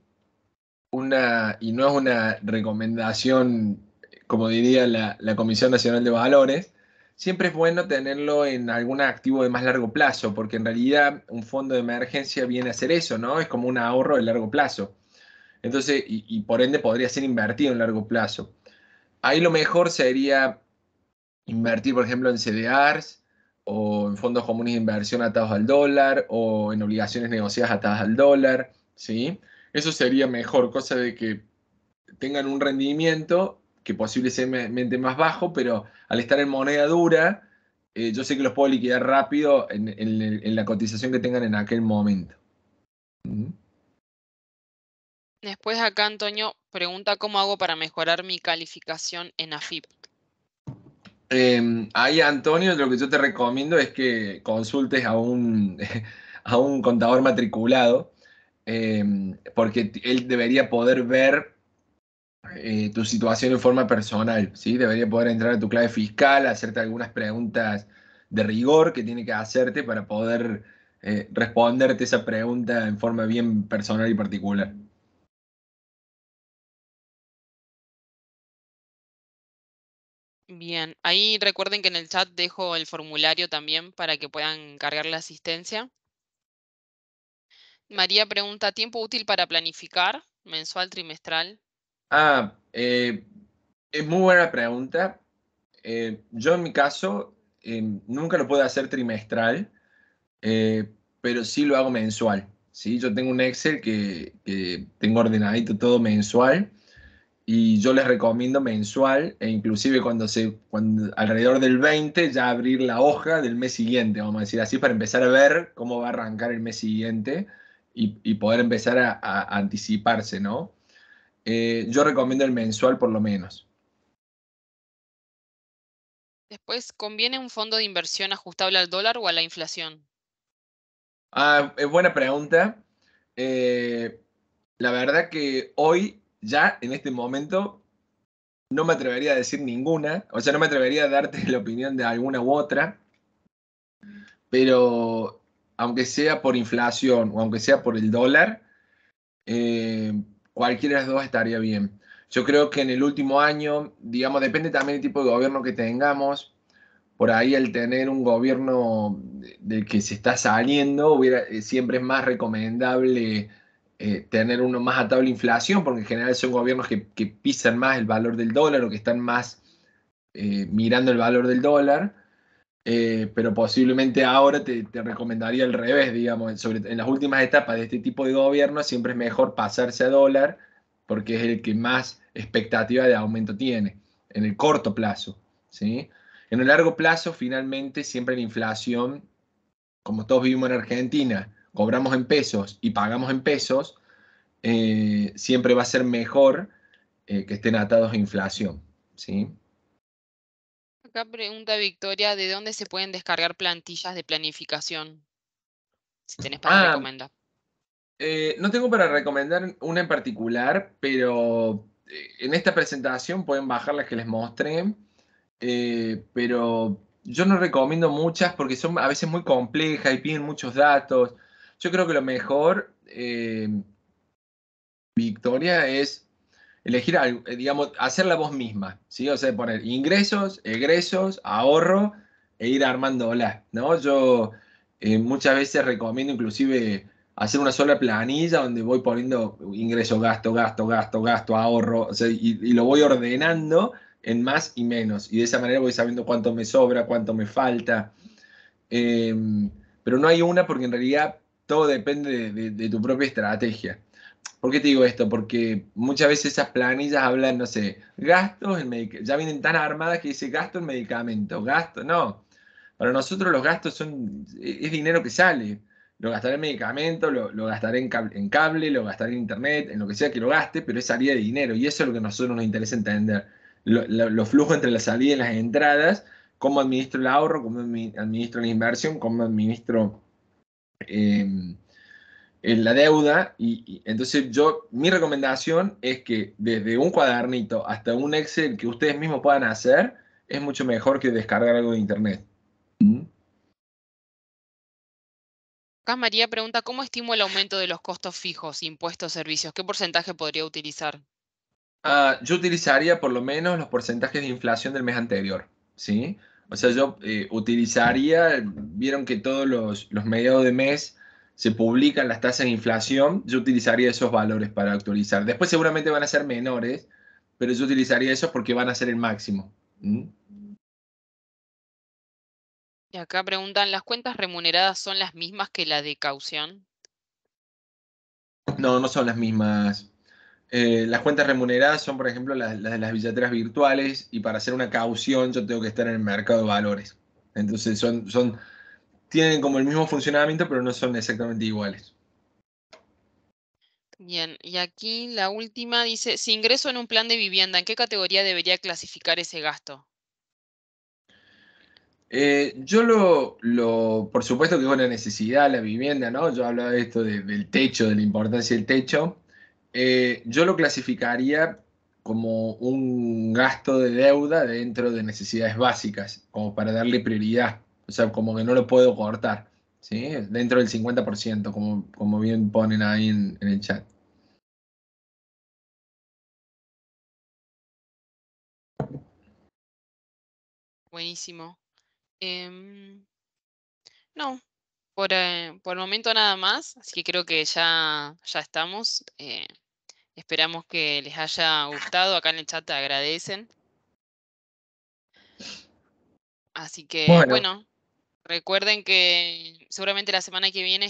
y no es una recomendación, como diría la Comisión Nacional de Valores, siempre es bueno tenerlo en algún activo de más largo plazo, porque en realidad un fondo de emergencia viene a ser eso, ¿no? Es como un ahorro de largo plazo. Entonces, y por ende podría ser invertido en largo plazo. Ahí lo mejor sería invertir, por ejemplo, en CDRs o en fondos comunes de inversión atados al dólar o en obligaciones negociadas atadas al dólar, ¿sí? Eso sería mejor, cosa de que tengan un rendimiento que posiblemente más bajo, pero al estar en moneda dura, yo sé que los puedo liquidar rápido en la cotización que tengan en aquel momento. ¿Mm? Después acá Antonio pregunta cómo hago para mejorar mi calificación en AFIP. Ahí, Antonio, lo que yo te recomiendo es que consultes a un contador matriculado, porque él debería poder ver tu situación en forma personal, ¿sí? Debería poder entrar a tu clave fiscal, hacerte algunas preguntas de rigor que tiene que hacerte para poder responderte esa pregunta en forma bien personal y particular. Bien, ahí recuerden que en el chat dejo el formulario también para que puedan cargar la asistencia. María pregunta, ¿tiempo útil para planificar? ¿Mensual, trimestral? Ah, es muy buena pregunta. Yo en mi caso nunca lo puedo hacer trimestral, eh, pero sí lo hago mensual. ¿Sí? Yo tengo un Excel que tengo ordenadito todo mensual y yo les recomiendo mensual e inclusive cuando alrededor del 20 ya abrir la hoja del mes siguiente, vamos a decir así, para empezar a ver cómo va a arrancar el mes siguiente y poder empezar a anticiparse, ¿no? Yo recomiendo el mensual por lo menos. Después, ¿conviene un fondo de inversión ajustable al dólar o a la inflación? Ah, es buena pregunta. Eh, la verdad que hoy, ya en este momento, no me atrevería a decir ninguna, o sea, no me atrevería a darte la opinión de alguna u otra, pero aunque sea por inflación o aunque sea por el dólar, eh, cualquiera de las dos estaría bien. Yo creo que en el último año, digamos, depende también del tipo de gobierno que tengamos. Por ahí el tener un gobierno del que se está saliendo, siempre es más recomendable tener uno más atado a la inflación, porque en general son gobiernos que pisan más el valor del dólar o que están más mirando el valor del dólar. Pero posiblemente ahora te recomendaría el revés, digamos, en las últimas etapas de este tipo de gobierno siempre es mejor pasarse a dólar porque es el que más expectativa de aumento tiene en el corto plazo, ¿sí? En el largo plazo, finalmente, siempre la inflación, como todos vivimos en Argentina, cobramos en pesos y pagamos en pesos, siempre va a ser mejor que estén atados a inflación, ¿sí? Acá pregunta Victoria, ¿de dónde se pueden descargar plantillas de planificación? si tenés para recomendar. No tengo para recomendar una en particular, pero en esta presentación pueden bajar las que les mostré, pero yo no recomiendo muchas porque son a veces muy complejas y piden muchos datos. Yo creo que lo mejor, Victoria, es elegir algo, digamos, hacerla vos misma, ¿sí? O sea, poner ingresos, egresos, ahorro e ir armándola, ¿no? Yo muchas veces recomiendo inclusive hacer una sola planilla donde voy poniendo ingreso, gasto, gasto, gasto, gasto, ahorro, o sea, y lo voy ordenando en más y menos. Y de esa manera voy sabiendo cuánto me sobra, cuánto me falta. Eh, pero no hay una porque en realidad todo depende de tu propia estrategia. ¿Por qué te digo esto? Porque muchas veces esas planillas hablan, no sé, gastos en medicamentos, ya vienen tan armadas que dice gasto en medicamentos, gasto, no. Para nosotros los gastos es dinero que sale. Lo gastaré en medicamentos, lo gastaré en cable, lo gastaré en internet, en lo que sea que lo gaste, pero es salida de dinero. Y eso es lo que a nosotros nos interesa entender. Los flujos entre la salida y las entradas, cómo administro el ahorro, cómo administro la inversión, cómo administro eh, en la deuda. Y entonces mi recomendación es que desde un cuadernito hasta un Excel que ustedes mismos puedan hacer, es mucho mejor que descargar algo de internet. ¿Mm? Acá María pregunta, ¿cómo estimo el aumento de los costos fijos, impuestos, servicios? ¿Qué porcentaje podría utilizar? Yo utilizaría por lo menos los porcentajes de inflación del mes anterior, ¿sí? O sea, yo utilizaría, vieron que todos los mediados de mes se publican las tasas de inflación, yo utilizaría esos valores para actualizar. Después seguramente van a ser menores, pero yo utilizaría esos porque van a ser el máximo. ¿Mm? Y acá preguntan, ¿las cuentas remuneradas son las mismas que la de caución? No, no son las mismas. Las cuentas remuneradas son, por ejemplo, las de las billeteras virtuales y para hacer una caución yo tengo que estar en el mercado de valores. Entonces tienen como el mismo funcionamiento, pero no son exactamente iguales. Bien, y aquí la última dice, si ingreso en un plan de vivienda, ¿en qué categoría debería clasificar ese gasto? Por supuesto que es una necesidad la vivienda, ¿no? Yo hablaba de esto del techo, de la importancia del techo. Yo lo clasificaría como un gasto de deuda dentro de necesidades básicas, como para darle prioridad. O sea, como que no lo puedo cortar, ¿sí? Dentro del 50%, como bien ponen ahí en el chat. Buenísimo. Em, no, por el momento nada más, así que creo que ya estamos. Esperamos que les haya gustado. Acá en el chat te agradecen. Así que, Bueno, bueno, recuerden que seguramente la semana que viene